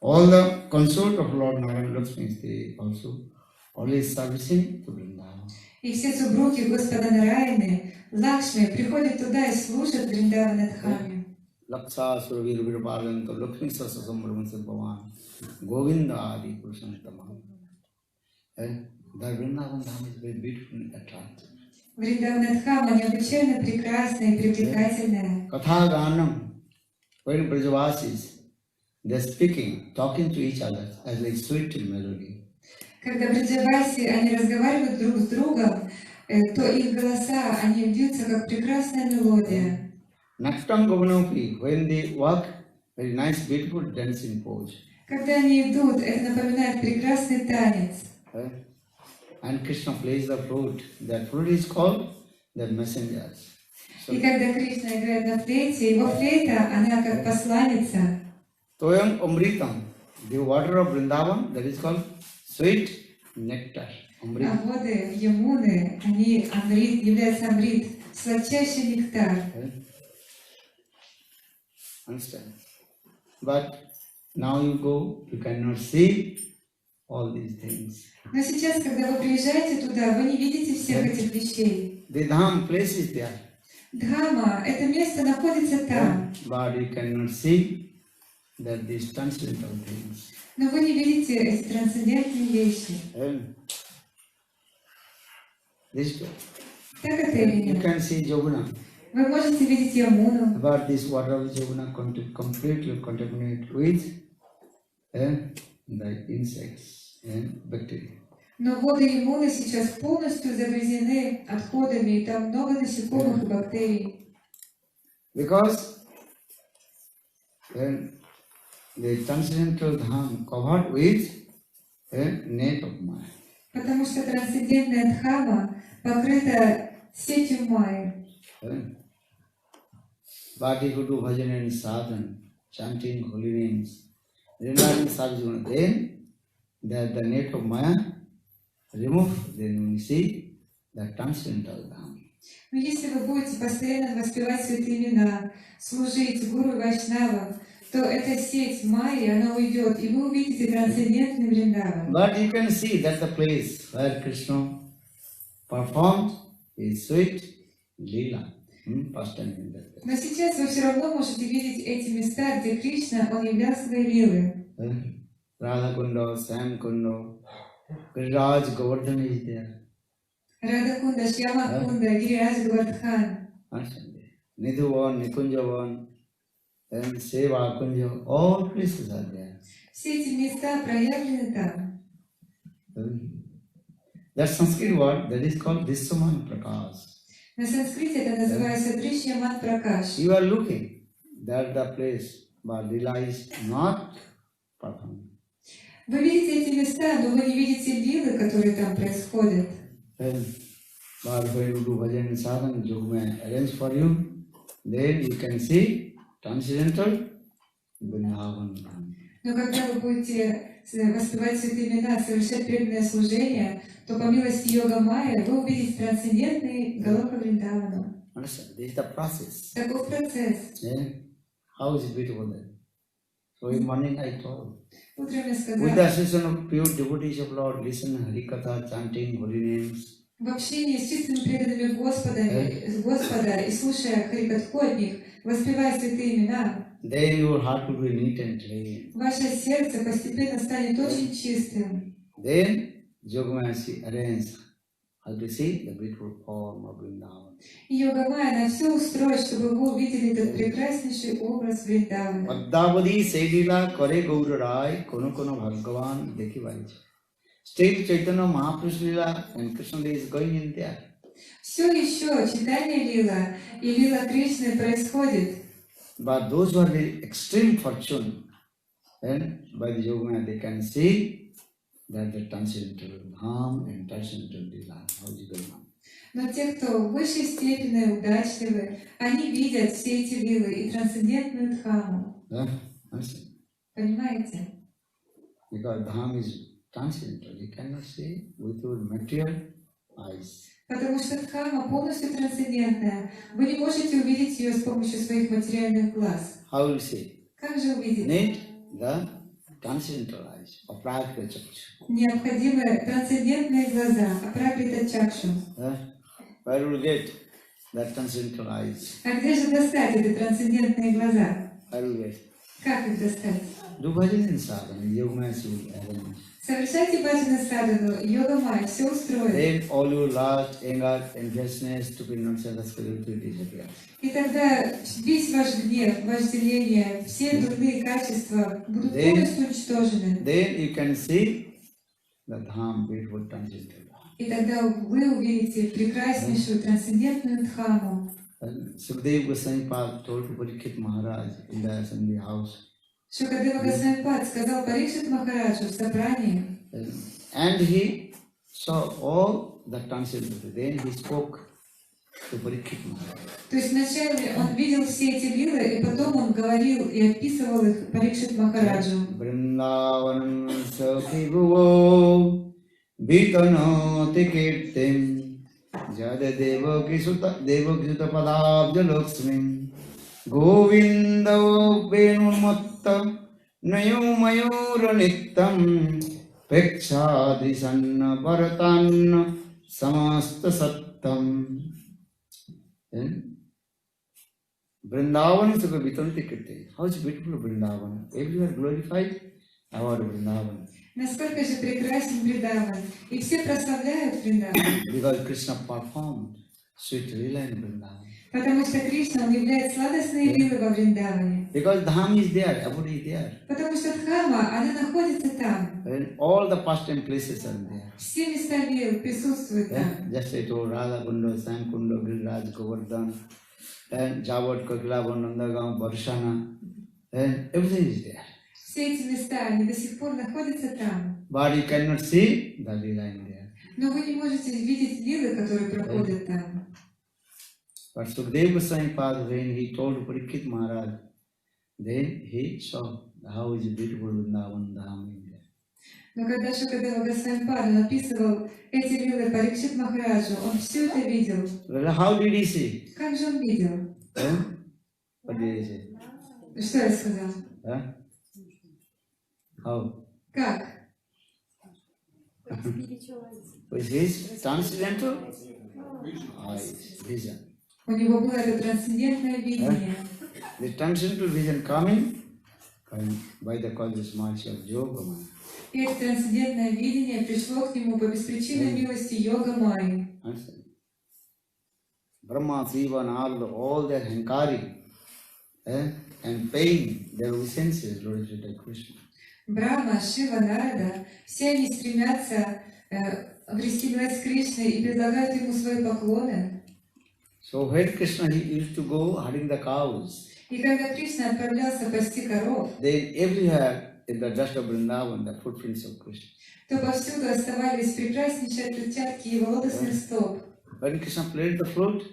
All the consort of Lord Narayana Lakshmi, they also always servicing to Vrindavan. И все супруги Господа Нараяны, Лакшми, приходят туда и служат Вриндаванадхами. Laksa Surabhi Rubira Palayanta Lakshmi Sasa Sambrahma Sibbhamana Govinda Adi Purushantamana. The Vrindavan Dham is very beautiful and attractive. Вриндаванадхама необычайно прекрасная и привлекательная. Katha Ganam, when Brajavasis, they are speaking, talking to each other as a sweet melody. Когда браджаваси, они разговаривают друг с другом, то их голоса, они бьются как прекрасная мелодия. Naktam Govanopi, when they walk, very nice, beautiful dancing pose. Когда они идут, это напоминает прекрасный танец. And Krishna plays the flute. That flute is called the messengers. So, И когда Кришна играет на флейте, его флейта, она как посланница. Toyam Amritam, the water of Vrindavan, that is called sweet nectar. А Amrit. воды Ямуны, они амрит, являются амрит, сладчайший нектар. Understand? But now you go, you cannot see all these things. Но сейчас, когда вы приезжаете туда, вы не видите всех этих вещей. The Dham place is there, Дхама, это место находится там, but you cannot see that these transcendental things. но вы не видите эти трансцендентные вещи. This, Так это или you нет? can see Joguna, Вы можете видеть Ямуну, but this water of Joguna completely contaminated with the insects and bacteria. но воды Ямуны сейчас полностью загрязнены отходами, и там много насекомых и бактерий. Because the transcendental dham covered with a net of Maya. Потому что трансцендентная Дхама покрыта сетью майи. But if you do bhajan and sadhana, chanting holy names, realizing sadhana, then the net of Maya remove, then we see the transcendental dham. Но если вы будете постоянно воспевать святые имена, служить гуру и вайшнавам, то эта сеть майи, она уйдет, и вы увидите трансцендентный Вриндаван. But you can see that the place where Krishna performed his sweet lila, pastime in that place. Но сейчас вы все равно можете видеть эти места, где Кришна, он являл свои лилы. Radha Kunda, Sam Kunda, Giriraj Govardhan is there. Рада Кунда, Шьяма Кунда, Гирирадж Гавардхан. Nidhuvan, Nikunjavan, and Seva Kunja, all places are there. Все эти места проявлены там. That Sanskrit word, that is called Dissaman Prakash. На санскрите это называется Дришьяман Пракаш. You are looking, that the place, but Lila is not performed. Вы видите эти места, но вы не видите лилы, которые там происходят. But when you do bhajan and sadhana, Yog may arrange for you, then you can see transcendental Vrindavan. Но когда вы будете воспевать святые имена, совершать преданное служение, то по милости Йога Майя вы увидите трансцендентный Галока Вриндавану. Understand? This is the process. Таков процесс. Yeah? How is it beautiful there? So in morning I told, Утром я with the сказала, assistance of pure devotees of Lord, listen Harikatha, chanting holy names. в общении с чистыми преданными Господа и слушая Харикатху от них, воспевая святые имена, Then your heart will be neat and clean. ваше сердце постепенно станет очень чистым. Then Yogamaya arrange how to see the beautiful form of Vrindavan. И Йога Майя на все устроит, чтобы вы увидели этот прекраснейший образ Вриндавана. Padmavati Sedila Kare Gaura Rai Kono Kono Bhagavan Dekhi Vaich. Still Chaitanya Mahaprabhu's Lila and Krishna is going in there. Все еще читание Лила и Лила Кришны происходит. But those who are the extreme fortune, then by the Yogamaya they can see that the transcendental Dham and transcendental Lila. How is it going on? Но те, кто в высшей степени удачливы, они видят все эти лилы и трансцендентную Дхаму. Understand? Понимаете? Because Dham is transcendental, you cannot see with your material eyes. Потому что Дхама полностью трансцендентная. Вы не можете увидеть ее с помощью своих материальных глаз. How will you see? Как же увидеть? Need the transcendental eyes, Apragita Chakra. Необходимы трансцендентные глаза, апракрита чакшу. Where will you get that transcendental eyes? А где же достать эти трансцендентные глаза? Where will you get? Как их достать? Do bhajan and sadhana, Yogamaya will arrange. Совершайте баджана садану, Йога Майя все устроит. Then all your lust, anger, enviousness, stupid nonsense, will disappear. И тогда весь ваш гнев, вожделение, все дурные качества будут полностью уничтожены. Then you can see the Dham, beautiful transcendental. И тогда вы увидите прекраснейшую трансцендентную Дхаму. Sukadeva Goswami Pad told to Parikshit Maharaj in the assembly house. Шукадева Госвамипад сказал Парикшит Махараджу в собрании. And he saw all the transcendental. Then he spoke to Parikshit Maharaj. То есть вначале он видел все эти лилы, и потом он говорил и описывал их Парикшит Махараджу. Vrindavanam sakhi bhuvo vitanoti kirtim jada devaki sutta padabja laksmin govinda venumatta nayo mayura nittam pekshadi sanna bharatanna samasta sattam. Vrindavan Sukha Vitanti Kirti. How is beautiful Vrindavan? Everywhere glorified our Vrindavan. Насколько же прекрасен Вриндаван. И все прославляют Вриндаван. Because Krishna performed sweet lila in Vrindavan. Потому что Кришна, он являет сладостные лилы во Вриндаване. Because Dham is there, everybody is there. Потому что Дхама, она находится там. And all the pastime places are there. Все места лил присутствуют там. Just I told Radha Kunda, Sam Kunda, Giriraj, Govardhan, and Javad, Kakilavan, Nandagaon, Varshana, and everything is there. Все эти места, они до сих пор находятся там. But you cannot see the lila in there. Но вы не можете видеть лилы, которые проходят там. But Sukadeva Goswami Pad, when he told Parikshit Maharaj, then he saw how is beautiful Vrindavan Dham in there. Но когда Шукадева Госвамипад описывал эти лилы Парикшит Махараджу, он все это видел. Well, how did he see? Как же он видел? What did he say? Что я сказал? How? Как? With his transcendental eyes, vision. У него было это трансцендентное видение. The transcendental vision coming by the causes mercy of Yogamaya. И это трансцендентное видение пришло к нему по беспричинной милости Йога Майи. Brahma, Shiva and all their hankari and paying their obeisances, Lord Sri Krishna. Брахма, Шива, Нарада, все они стремятся обрести власть Кришны и предлагают ему свои поклоны. So when Krishna he used to go herding the cows, И когда Кришна отправлялся пасти коров, then everywhere in the dust of Vrindavan, the footprints of Krishna. то повсюду оставались прекраснейшие отпечатки его лотосных стоп. when Krishna played the flute,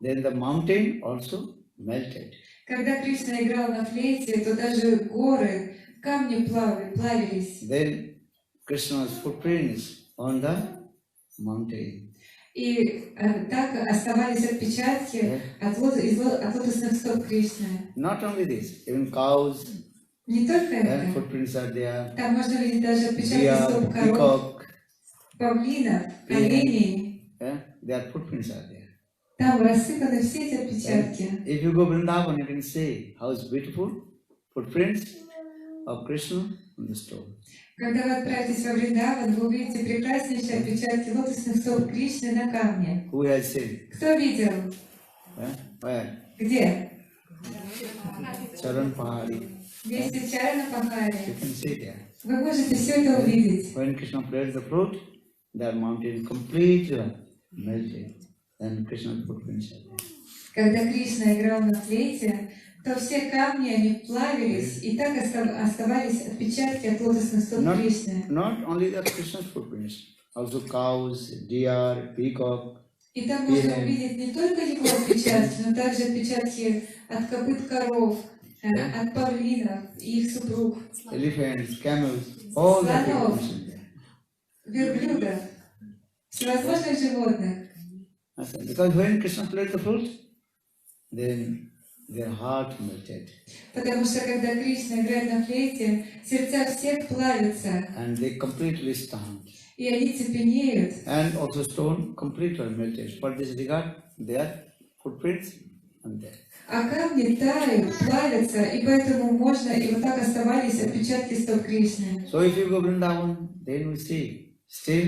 then the mountain also melted. Когда Кришна играл на флейте, то даже горы, камни плавились. Then Krishna's footprints on the mountain. И так оставались отпечатки от лотосных стоп Кришны. Not only this, even cows, Не только это. footprints are there. Там можно видеть даже отпечатки Deer, стоп коров, peacock, павлинов, оленей. their footprints are there. Там рассыпаны все эти отпечатки. If you go Vrindavan, you can see how it's beautiful footprints of Krishna on the stone. Когда вы отправитесь во Вриндаван, вы увидите прекраснейшие отпечатки лотосных стоп Кришны на камне. Who has seen? Кто видел? Where? Где? Charan Pahari. Вместе Чарана Пахари. You can see there. Вы можете все это увидеть. When Krishna played the flute, that mountain completely melted. Then Krishna's footprints are there. Когда Кришна играл на флейте, то все камни, они плавились, и так оставались отпечатки от лотосных стоп Кришны. Not only the Krishna's footprints, also cows, deer, peacock. И там можно увидеть не только его отпечатки, но также отпечатки от копыт коров, от павлинов и их супруг, Elephants, camels, all the слонов, footprints are there. верблюдов, всевозможных животных. Because when Krishna played the flute, then their heart melted. Потому что когда Кришна играет на флейте, сердца всех плавятся, And they completely stunned. и они цепенеют. And also stone completely melted. For this regard, their footprints and there. А камни тают, плавятся, и поэтому можно, и вот так оставались отпечатки стоп Кришны. So if you go Vrindavan, then we see still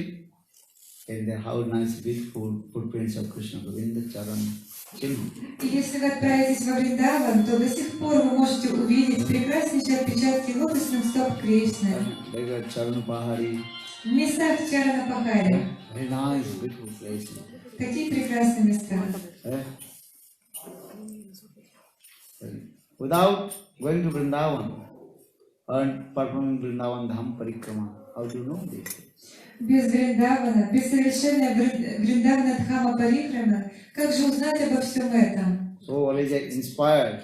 in there how nice, beautiful footprints of Krishna Govinda Charan Chinna. И если вы отправитесь во Вриндаван, то до сих пор вы можете увидеть прекраснейшие отпечатки лотосных стоп Кришны Like a Charan Pahari, в местах Чарана Пахари. very nice, beautiful place. Какие прекрасные места. Without going to Vrindavan and performing Vrindavan Dham Parikrama, how do you know this? Без Вриндавана, без совершения Вриндавана Дхама Парикрама, как же узнать обо всем этом? So always inspired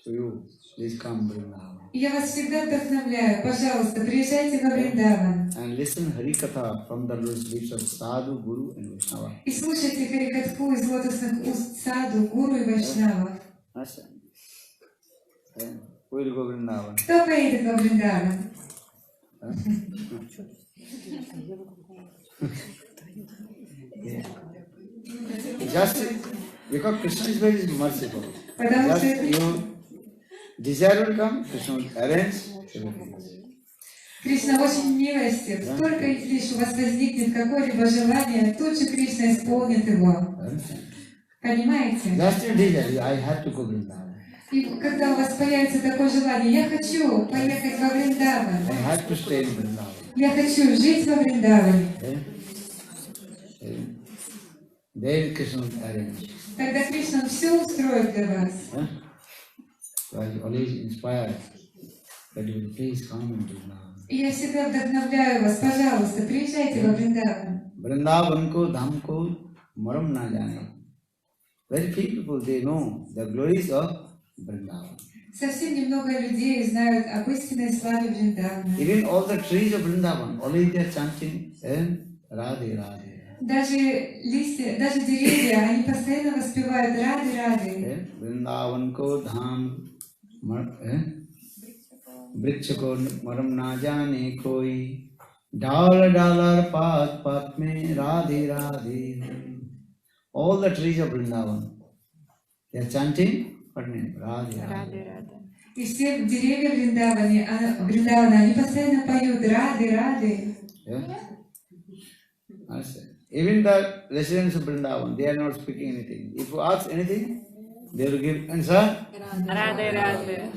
to you, please come Vrindavan. И я вас всегда вдохновляю, пожалуйста, приезжайте во Вриндаван And listen Harikatha from the lips of Sadhu, Guru and Vaishnava. и слушайте Харикатху из лотосных уст Саду, Гуру и Вайшнавов. Who will go Vrindavan? Кто поедет во Вриндаван? Just because Krishna is very merciful. Потому Just что you desire to come, Krishna will arrange everything. Кришна очень милостив. Только лишь у вас возникнет какое-либо желание, тут же Кришна исполнит его. Понимаете? Just you desire, I have to go Vrindavan. И когда у вас появится такое желание, я хочу поехать во Вриндаван, I have to stay in Vrindavan. я хочу жить во Вриндаване, Then Krishna will arrange. тогда Кришна все устроит для вас. So I always inspire that you will please come in Vrindavan. И я всегда вдохновляю вас, пожалуйста, приезжайте во Вриндаван. Vrindavan ko dham ko maram na jane. Very few people they know the glories of Vrindavan. Совсем немного людей знают об истинной славе Вриндавана. Even all the trees of Vrindavan, always they are chanting Radhe Radhe. Даже листья, даже деревья, они постоянно воспевают Рады, Рады. Vrindavan ko dham वृक्ष को मरम ना जाने कोई डाल dollar पात पात में Radhe Radhe. All the trees of Vrindavan, they are chanting what name? Radhe Radhe. И все деревья Вриндавана, они постоянно поют Рады, Рады. Even the residents of Vrindavan, they are not speaking anything. If you ask anything, they will give answer. Радhe Радhe.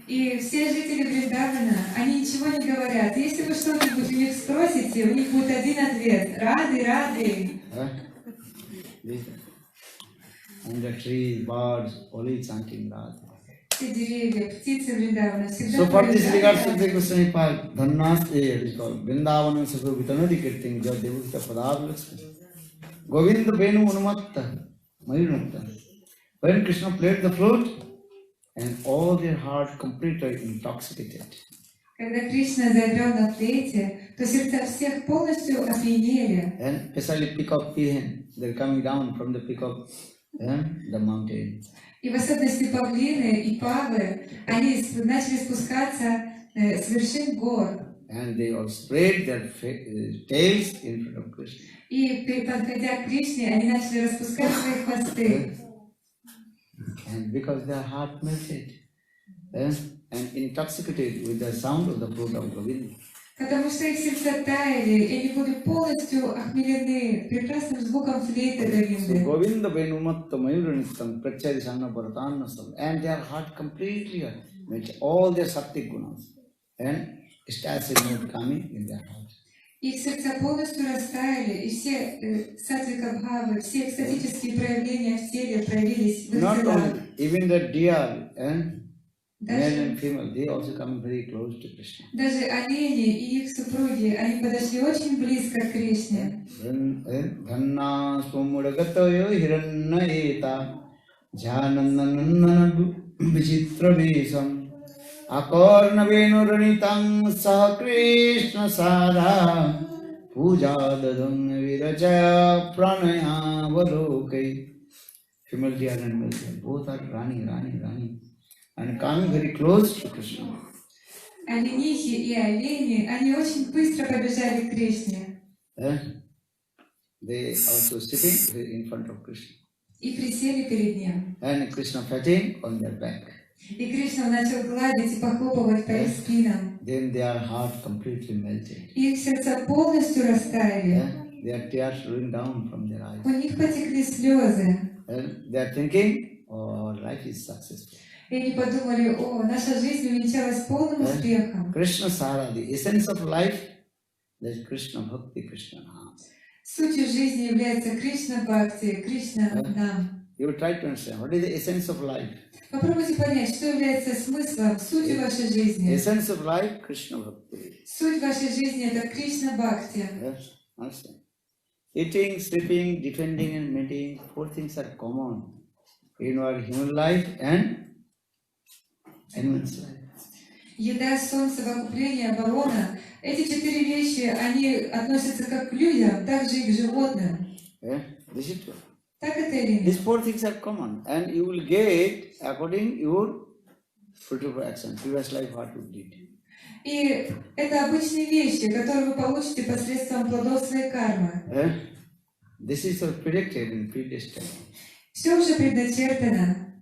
И все жители Вриндавана, они ничего не говорят. Если вы что-нибудь у них спросите, у них будет один ответ. Рады, Рады. And the trees, birds, only chanting Radhe. Все деревья, птицы Вриндавана всегда So for поют this Рады, regard, Рады. Sukadeva Goswami Pad, Dhannas, it is called Vrindavan Sukha Vitanadi Kirting, Jad Devukta Padab Lakshmi. Govinda Venu Unumatta Mayunatta. When Krishna played the flute, and all their heart completely intoxicated. Когда Кришна заиграл на флейте, то сердца всех полностью опьянели. And especially peacock peahen, they're coming down from the peacock, the mountain. И в особенности павлины и павы, они начали спускаться с вершин гор. And they all spread their tails in front of Krishna. И подходя к Кришне, они начали распускать свои хвосты. And because their heart melted and intoxicated with the sound of the flute of Govinda. Потому что их сердца таяли, и они были полностью охмелены прекрасным звуком флейты Говинды. Govinda Venumatta Mayuranittam Prachari Sanna Bharatannasam. And their heart completely melted, all their Sakti gunas and ecstatic mood coming in their heart. Их сердца полностью растаяли, и все сатвика бхавы, все экстатические проявления в теле проявились в их Not телах. only, even the deer and male and female, they also come very close to Krishna. Даже олени и их супруги, они подошли очень близко к Кришне. Dhanna Swamudagatayo Hirannaeta Jhanandanandanadu Vichitra Vesam Akarna Venuranitam Saha Krishna Sadha Puja Dadam Virajaya Pranaya Valokai. Female deer and male deer, both are running and coming very close to Krishna. Оленихи и олени, они очень быстро побежали к Кришне. They also sitting in front of Krishna. И присели перед ним. And Krishna patting on their back. И Кришна начал гладить и похлопывать по их спинам. Then their heart completely melted. Их сердца полностью растаяли. Their tears rolling down from their eyes. У них потекли слезы. And they are thinking, oh, life is successful. И они подумали, о, наша жизнь увенчалась полным успехом. Krishna Sara, the essence of life, that is Krishna Bhakti, Krishna Nam. Сутью жизни является Кришна Бхакти, Кришна Нам. You will try to understand what is the essence of life. Попробуйте понять, что является смыслом, сутью вашей The жизни. essence of life, Krishna Bhakti. Суть вашей жизни – это Кришна Бхакти. Yes, understand. Eating, sleeping, defending and maintaining, four things are common in our human life and animals life. Еда, сон, совокупление, оборона – эти четыре вещи, они относятся как к людям, так же и к животным. This is true. Так это или These нет? four things are common, and you will get according your fruitful action, previous life what you did. И это обычные вещи, которые вы получите посредством плодов своей кармы. This is all predicted and predestined. Все уже предначертано.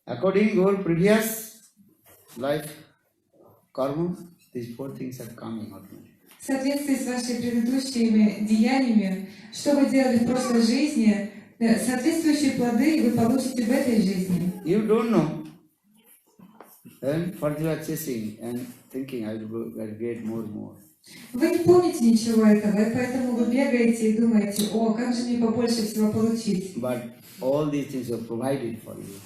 According your previous life karma, these four things are coming out. В соответствии с вашими предыдущими деяниями, что вы делали в прошлой жизни, соответствующие плоды вы получите в этой жизни. You don't know. And for you are chasing and thinking, I will get more and more. Вы не помните ничего этого, и поэтому вы бегаете и думаете, о, как же мне побольше всего получить. But all these things are provided for you.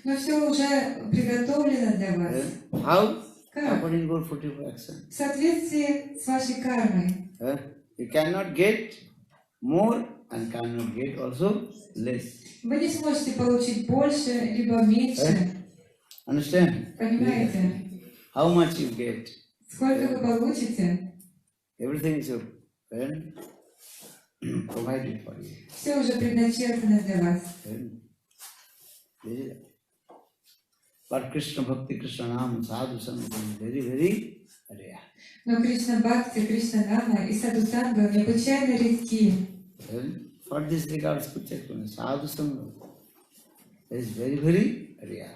Но все уже приготовлено для вас. How? Как? According to your fruitful action. В соответствии с вашей кармой. You cannot get more and cannot get also less. Вы не сможете получить больше, либо меньше. Understand? Понимаете? How much you get? Сколько вы получите, Everything is provided for you. все уже предначертано для вас. But Krishna Bhakti, Krishna Nam, Sadhu Sangha is very, very rare. Но Кришна Бхакти, Кришна Нама и Саду Санга необычайно редки. For this regard, Sadhu Sangha is very, very rare.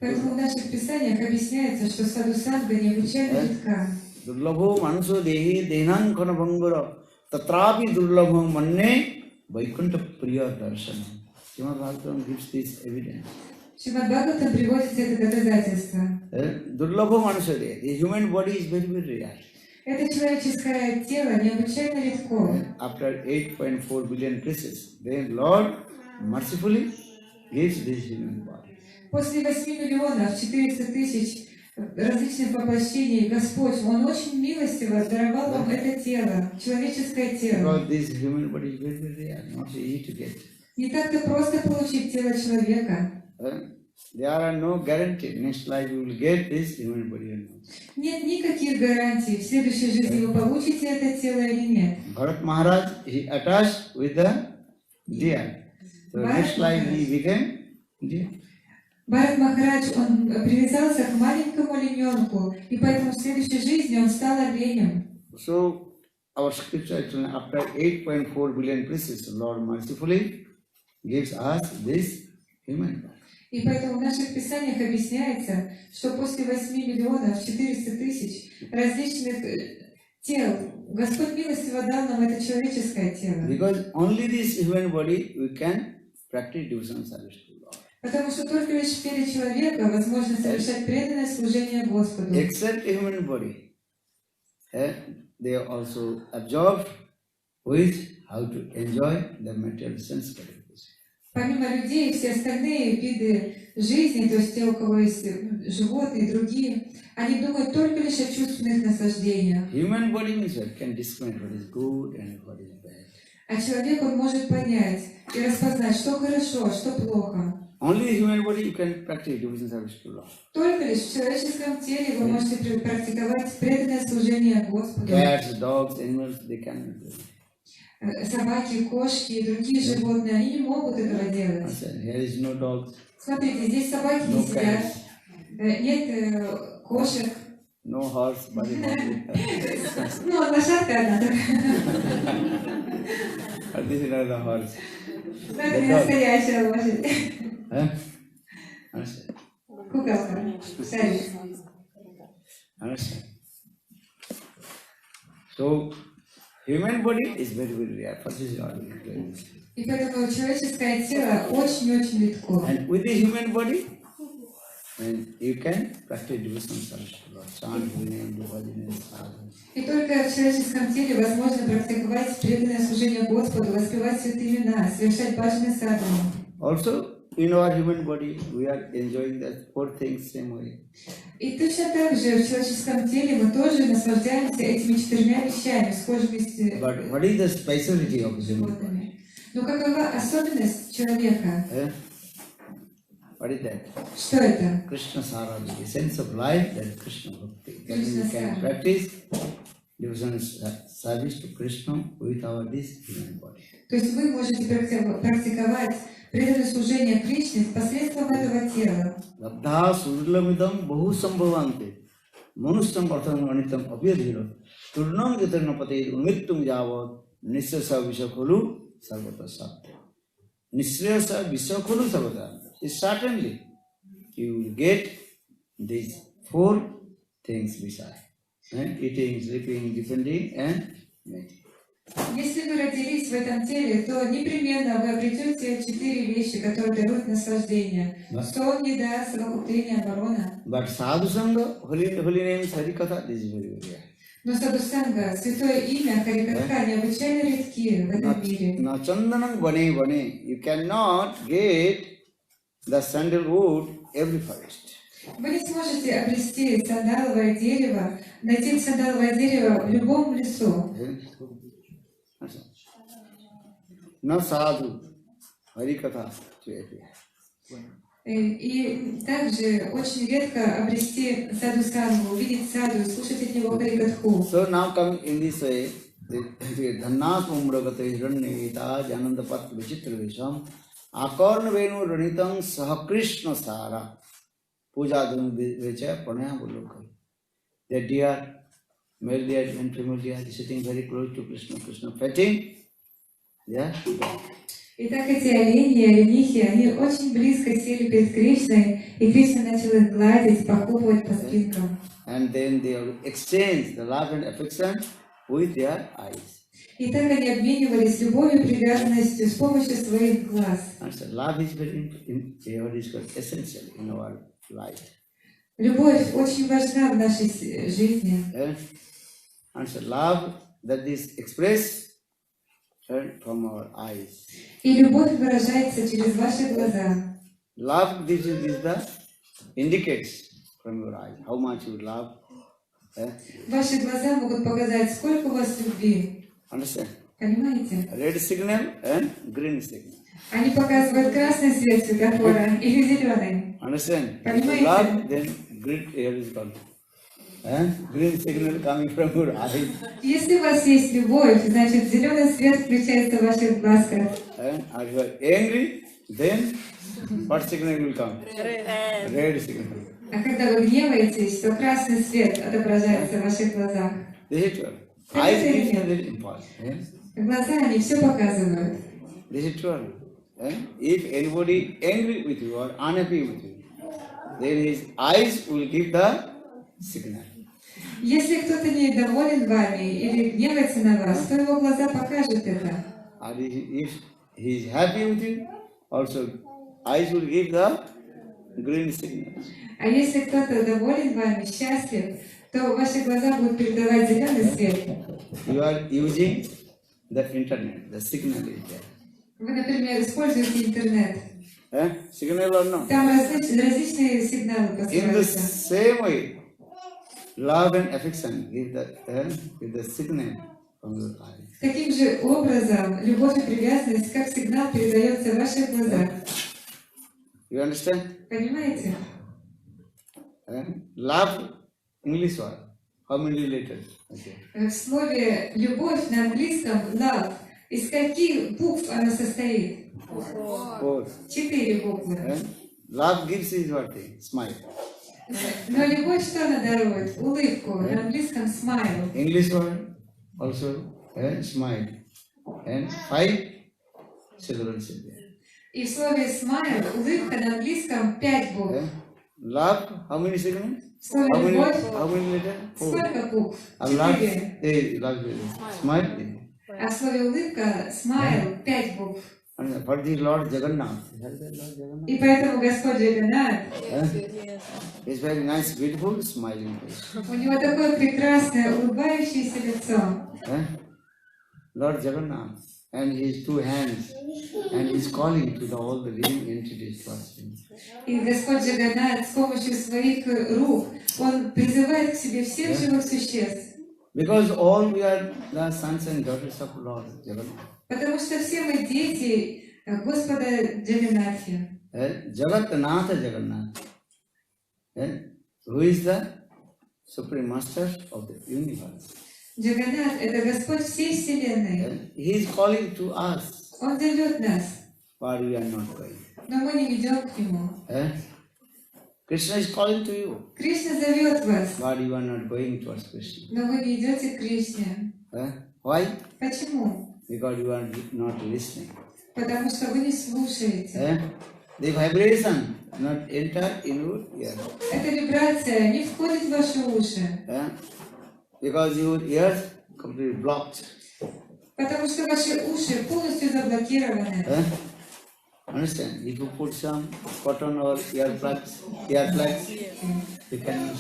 Поэтому в наших писаниях объясняется, что Саду Санга необычайно редка. Durlabho Manso Dehi Denan Kana Bangara Tatrapi Durlabho Manne Vaikuntha Priya Darshana. Srimad Bhagavatam gives this evidence. Шримад Бхагаватам приводит это доказательство. Durlabho Manso Dehi. The human body is very, very rare. Это человеческое тело необычайно редко. After 8.4 billion pieces, then Lord mercifully gives this human body. После 8 миллионов 400 тысяч различных воплощений, Господь, Он очень милостиво даровал вам это тело, человеческое тело. Because this human body is very, very rare, not so easy to get. Не так-то просто получить тело человека. There are no guarantee next life you will get this human body or not. Нет никаких гарантий, в следующей жизни вы получите это тело или нет. Bharat Maharaj, he attached with the deer. So Bharat next life he Maharaj. became deer. Бхарат Махарадж, он привязался к маленькому олененку, и поэтому в следующей жизни он стал оленем. So our scripture actually after 8.4 billion pieces, Lord mercifully gives us this human body. И поэтому в наших писаниях объясняется, что после 8 миллионов 400 тысяч различных тел Господь милостиво дал нам это человеческое тело. Because only this human body we can practice devotional service to Lord. Потому что только лишь в теле человека возможно совершать преданное служение Господу. Except human body, they are also absorbed with how to enjoy the material sense gratification. Помимо людей, все остальные виды жизни, то есть те, у кого есть животные, другие, они думают только лишь о чувственных наслаждениях. Human body means what can discriminate what is good and what is bad. А человек, он может понять и распознать, что хорошо, а что плохо. Only the human body you can practice devotional service to Lord. Только лишь в человеческом теле вы можете практиковать преданное служение Господу. Cats, dogs, animals, they cannot do it. Собаки, кошки и другие животные, они не могут этого I делать. said, here is no dogs, Смотрите, здесь собаки no не сидят, cats, нет кошек. no horse, body, Ну, лошадка одна только. this is not the horse. Но это не настоящая лошадь. Huh? Understand? Куколка. Шарик. Understand? So, human body is very, very rare. First is ordinary. И поэтому человеческое тело очень-очень легко. And with the human body, and you can practice devotional service to Lord. Chant, Vinay, Bhajane, Sadhana. И только в человеческом теле возможно практиковать преданное служение Господу, воспевать святые имена, совершать баджаны садхану. Also, in our human body, we are enjoying the four things same way. И точно так же в человеческом теле мы тоже наслаждаемся этими 4 вещами, схожими с But what is the specialty of the human body? животными. Но какова особенность человека? Eh? What is that? Что это? Krishna Sara, the essence of life, that is Krishna Bhakti. That means we Krishna can Sara. practice devotional service to Krishna with our this human body. То есть вы можете практиковать преданное служение Кришне посредством этого тела. Labdha surlamidam bahu sambhavante manusyam partham ganitam apyadhira turnam jatarna pate unmittum javat nisrasa visakulu sarvata satya. Nisrasa visakulu sarvata. Certainly you will get these four things beside. Eating, sleeping, defending and mating. Если вы родились в этом теле, то непременно вы обретете 4 вещи, которые дают наслаждение. Да. Сон, еда, совокупление, оборона. But sadhu sangha, holy name, harikatha, this is very, very rare. Но садхусанга, святое имя, харикатха необычайно редки в этом мире. Now chandanam bane, you cannot get the sandalwood every forest. Вы не сможете обрести сандаловое дерево, найти сандаловое дерево в любом лесу. No sadhu, harikatha, И также очень редко обрести садхусангу, увидеть саду, слушать от него харикатху. So now come in this way, dhannas mumragate hiranyeta janandapat vichitra visham akarna venu ranitam saha Krishna sara puja dhanu vecha pranaya bullokai. The deer, male deer and female deer is sitting very close to Krishna, Krishna petting. Yeah. Итак, эти олени и оленихи, они очень близко сели перед Кришной, и Кришна начал их гладить, похлопывать по спинкам. And then they exchange the love and affection with their eyes. И так они обменивались любовью и привязанностью с помощью своих глаз. And so love is very essential in our life. Любовь очень важна в нашей жизни. And so love that is expressed from our eyes. И любовь выражается через ваши глаза. Love this is the indicates from your eyes, how much you love. Eh? Ваши глаза могут показать, сколько у вас любви. Understand? Понимаете? Red signal and green signal. Они показывают красный свет светофора или зеленый. Understand? Понимаете? Love, then green here is called. Green signal coming from your eyes. Если у вас есть любовь, значит зеленый свет включается в ваших глазках. If you are angry, then what signal will come? Red. Red signal. А когда вы гневаетесь, то красный свет отображается в ваших глазах. This is true. Eyes is very important. Глаза, они все показывают. This is true. If anybody angry with you or unhappy with you, then his eyes will give the signal. Если кто-то недоволен вами или гневается на вас, то его глаза покажут это. And if he is happy with you, also eyes will give the green signal. А если кто-то доволен вами, счастлив, то ваши глаза будут передавать зеленый свет. You are using the internet, the signal is there. Вы, например, используете интернет. Signal or no? Там различные сигналы In the посылаются. same way, love and affection give the signal from your eyes. Таким же образом, любовь и привязанность, как сигнал, передается в ваших глазах. You understand? Понимаете? Love, English word. How many letters? Okay. В слове «любовь» на английском «love» из каких букв она состоит? 4. 4 буквы. Love gives is what thing? Smile. Но любовь что она дарует? Улыбку. На английском «smile». English word also smile. And 5 syllables is there. И в слове «smile» улыбка на английском 5 букв. Love, how many syllables? В слове How «любовь» many letters? 4. сколько букв? And love, 4. love, smile. А в слове «улыбка» «smile» 5 букв. And for the Lord Jagannath. Has the Lord Jagannath? И поэтому Господь Джаганнат, It's very nice, beautiful, smiling face. у него такое прекрасное улыбающееся лицо. Lord Jagannath and his 2 hands, and he's calling to all the living entities towards him. И Господь Джаганнат с помощью своих рук, Он призывает к себе всех живых существ. Because all we are the sons and daughters of Lord Jagannath. Потому что все мы дети Господа Джаганнатхи. Jagatnatha Jagannath, who is the Supreme Master of the universe. Джаганнат — это Господь всей Вселенной. He is calling to us, Он зовет нас, but we are not going. но мы не идем к Нему. Krishna is calling to you, Кришна зовет вас, but you are not going towards Krishna. но вы не идете к Кришне. Why? Почему? Because you are not listening. Потому что вы не слушаете. The vibration not enter in your ear. Эта вибрация не входит в ваши уши. Because your ears completely blocked. Потому что ваши уши полностью заблокированы. Understand? If you put some cotton or earplugs, you can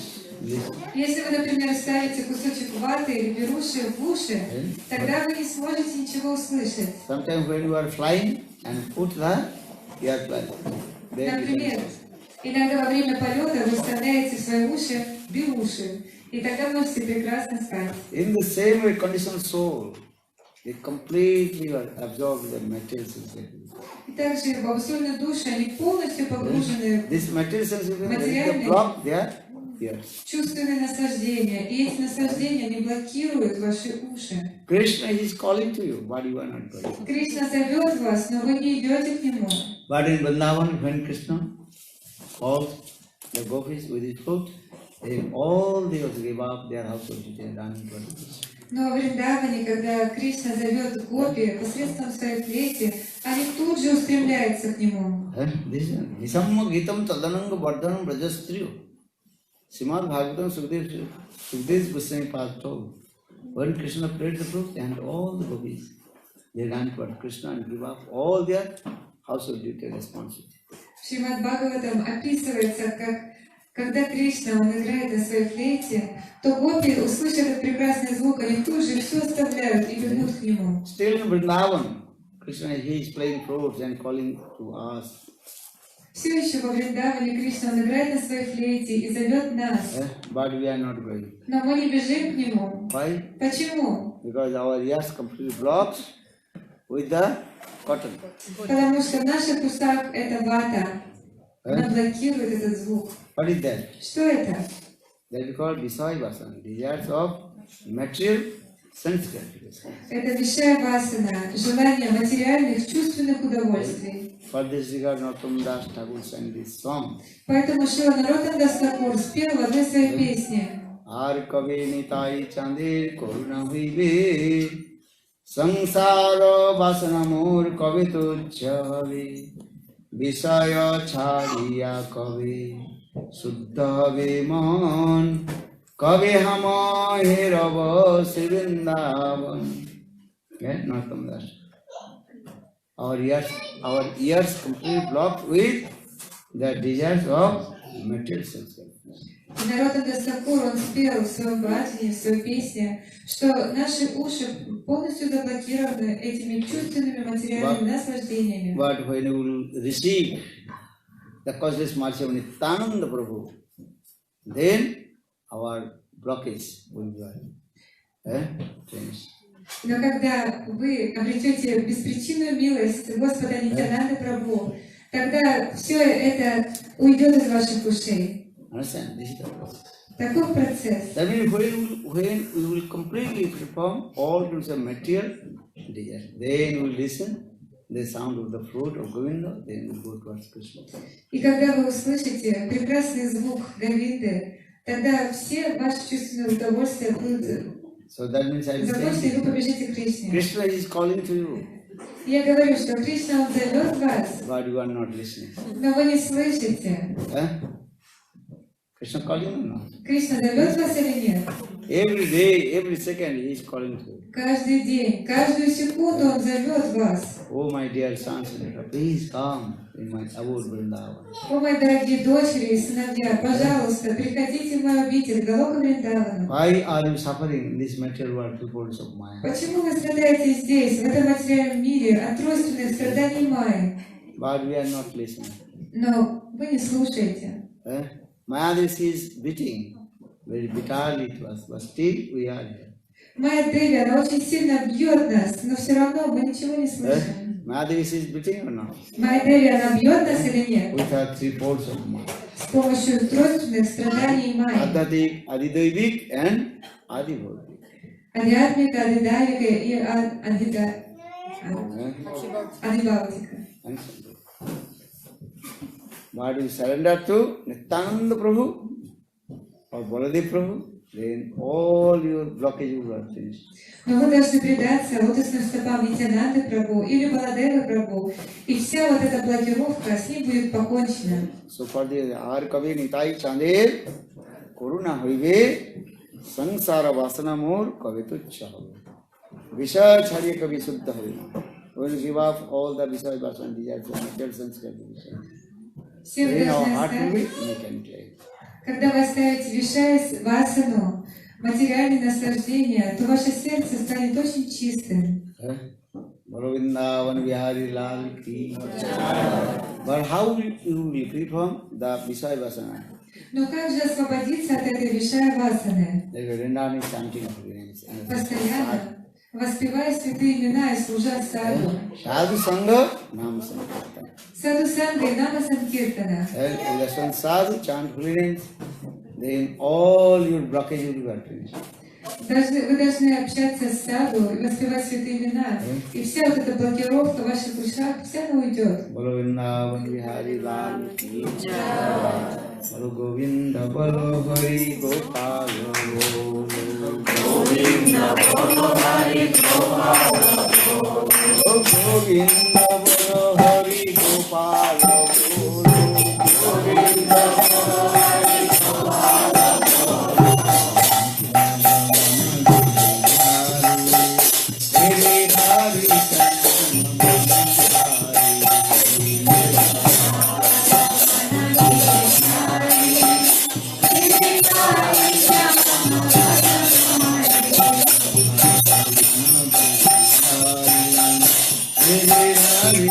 listen. Если вы, например, ставите кусочек ваты или беруши в уши, тогда вы не сможете ничего услышать. Sometimes when you are flying and put the earplug, then you Например, can. иногда во время полета вы вставляете в свои уши беруши, и тогда можете прекрасно спать. In the same way, conditioned soul, they completely absorb the material sensibility. И также обособленные души, они полностью погружены This material sensibility, they Материальный. block their ears. в чувственные наслаждения, и эти наслаждения, они блокируют ваши уши. Krishna is calling to you, but you are not going. Кришна зовет вас, но вы не идете к Нему. But in Vrindavan, when Krishna calls the gopis with his flute, then all they will give up their household duty and run to Krishna. Но в Вриндаване, когда Кришна зовет гопи посредством своей флейты, они тут же устремляются к Нему. Nisamma Gitam Tadananga Vardhanam Brajastriyo. Srimad Bhagavatam Sukdev Goswami Pad told, when Krishna played the flute and all the gopis, they ran toward Krishna and give up all their household duty and responsibility. В Шримад Бхагаватам описывается, как когда Кришна, он играет на своей флейте, то гопи, услышав этот прекрасный звук, они тут же все оставляют и бегут к Нему. Still in Vrindavan, Krishna he is playing flutes and calling to us. Все еще во Вриндаване Кришна, он играет на своей флейте и зовет нас. But we are not going. Но мы не бежим к нему. Why? Почему? Because our ears completely blocked with the cotton. Потому что в наших ушах эта вата, она блокирует этот звук. What is that? Что это? That is called Visaya Vasana, desires of material sense gratification. Это вишая васана, желание материальных чувственных удовольствий. For this regard, Narottam Das Thakur sang this song. Поэтому Шрила Нароттам Дас Такур спел в одной своей песне: Ar kabe nitai chandir koruna huibe sansara vasana mor kabe tujja habe visaya chhadiya kabe suddha habe man kabe hama herava Vrindavan. Okay, Narottam Das. Our ears completely blocked with the desires of material sense. Нароттам Дас Такур, он спел в своем бхаджане, в своей песне, что наши уши полностью заблокированы этими чувственными материальными наслаждениями. But when you will receive the causeless mercy of Nityananda Prabhu, then our blockage will be finished. Но когда вы обретете беспричинную милость Господа Нитянанды Прабху, тогда все это уйдет из ваших ушей. Understand? This is the process. Таков процесс. That means when we will completely perform all kinds of material desires, then we will listen the sound of the fruit of Govinda, then we will go towards Krishna. И когда вы услышите прекрасный звук Говинды, тогда все ваши чувственные удовольствия будут So that means I will закончены, и say, вы побежите к Кришне. Krishna is calling to you, Я говорю, что Кришна, он зовет вас, but you are not listening. но вы не слышите. Krishna calling or not? Кришна зовет вас или нет? Every day, every second, he is calling to you. Каждый день, каждую секунду он зовет вас. Oh, my dear sons and daughters, please come in my abode Vrindavan. О, мои дорогие дочери и сыновья, пожалуйста, приходите в мою обитель, Галока Вриндавана. Why are you suffering in this material world through force of Maya? Почему вы страдаете здесь, в этом материальном мире, от родственных страданий Майи? But we are not listening. Но вы не слушаете. Mayadesi is beating very bitterly to us, but still we are here. Майя Деви, она очень сильно бьет нас, но все равно мы ничего не слышим. Mayadesi is beating or not? Майя Деви, она бьет нас или нет? With her three folds of Maya. С помощью тройственных страданий Майи. Adhadik, Adidevik and Adibhavik. Адиатмика, Адидавика и Адибхаутика. But you surrender to Nityananda Prabhu or Baladev Prabhu, then all your blockages will be finished. Но вы должны предаться лотосным стопам Нитянанды Прабху или Баладевы Прабху, и вся вот эта блокировка с ним будет покончена. So for the Ar Kavi Nitai Chandir Kuruna Hoive Sansara Vasana Mor Kavitucha Vishaya Chari Kavi Suddha Hoive. We will give up all the Vishaya Vasana desires of material sense gratification. Все вы Then our должны heart will be оставить, meek and clear. когда вы оставите вишай васану, материальные наслаждения, то ваше сердце станет очень чистым. Vrindavan Vihari Lal Ki. But how you will be free from the Vishaya Vasana? Но как же освободиться от этой вишай васаны? Like Vrindavan is chanting holy names. Постоянно воспевая святые имена и служа саду. Sadhu Sangha Nam Sankirtana. Саду санга и нама санкиртана. When sadhu chant holy names, then all your blockages will be finished. Вы должны общаться с саду и воспевать святые имена. И вся вот эта блокировка в ваших ушах, вся она уйдет. Bolo Vrindavan Vihari Lal Ki Jai. Bolo Govinda Bolo Hari Gopal. Govinda Bolo Hari Gopal. Govinda Bolo Hari Gopal. Govinda Bolo Hari Gopal. Hare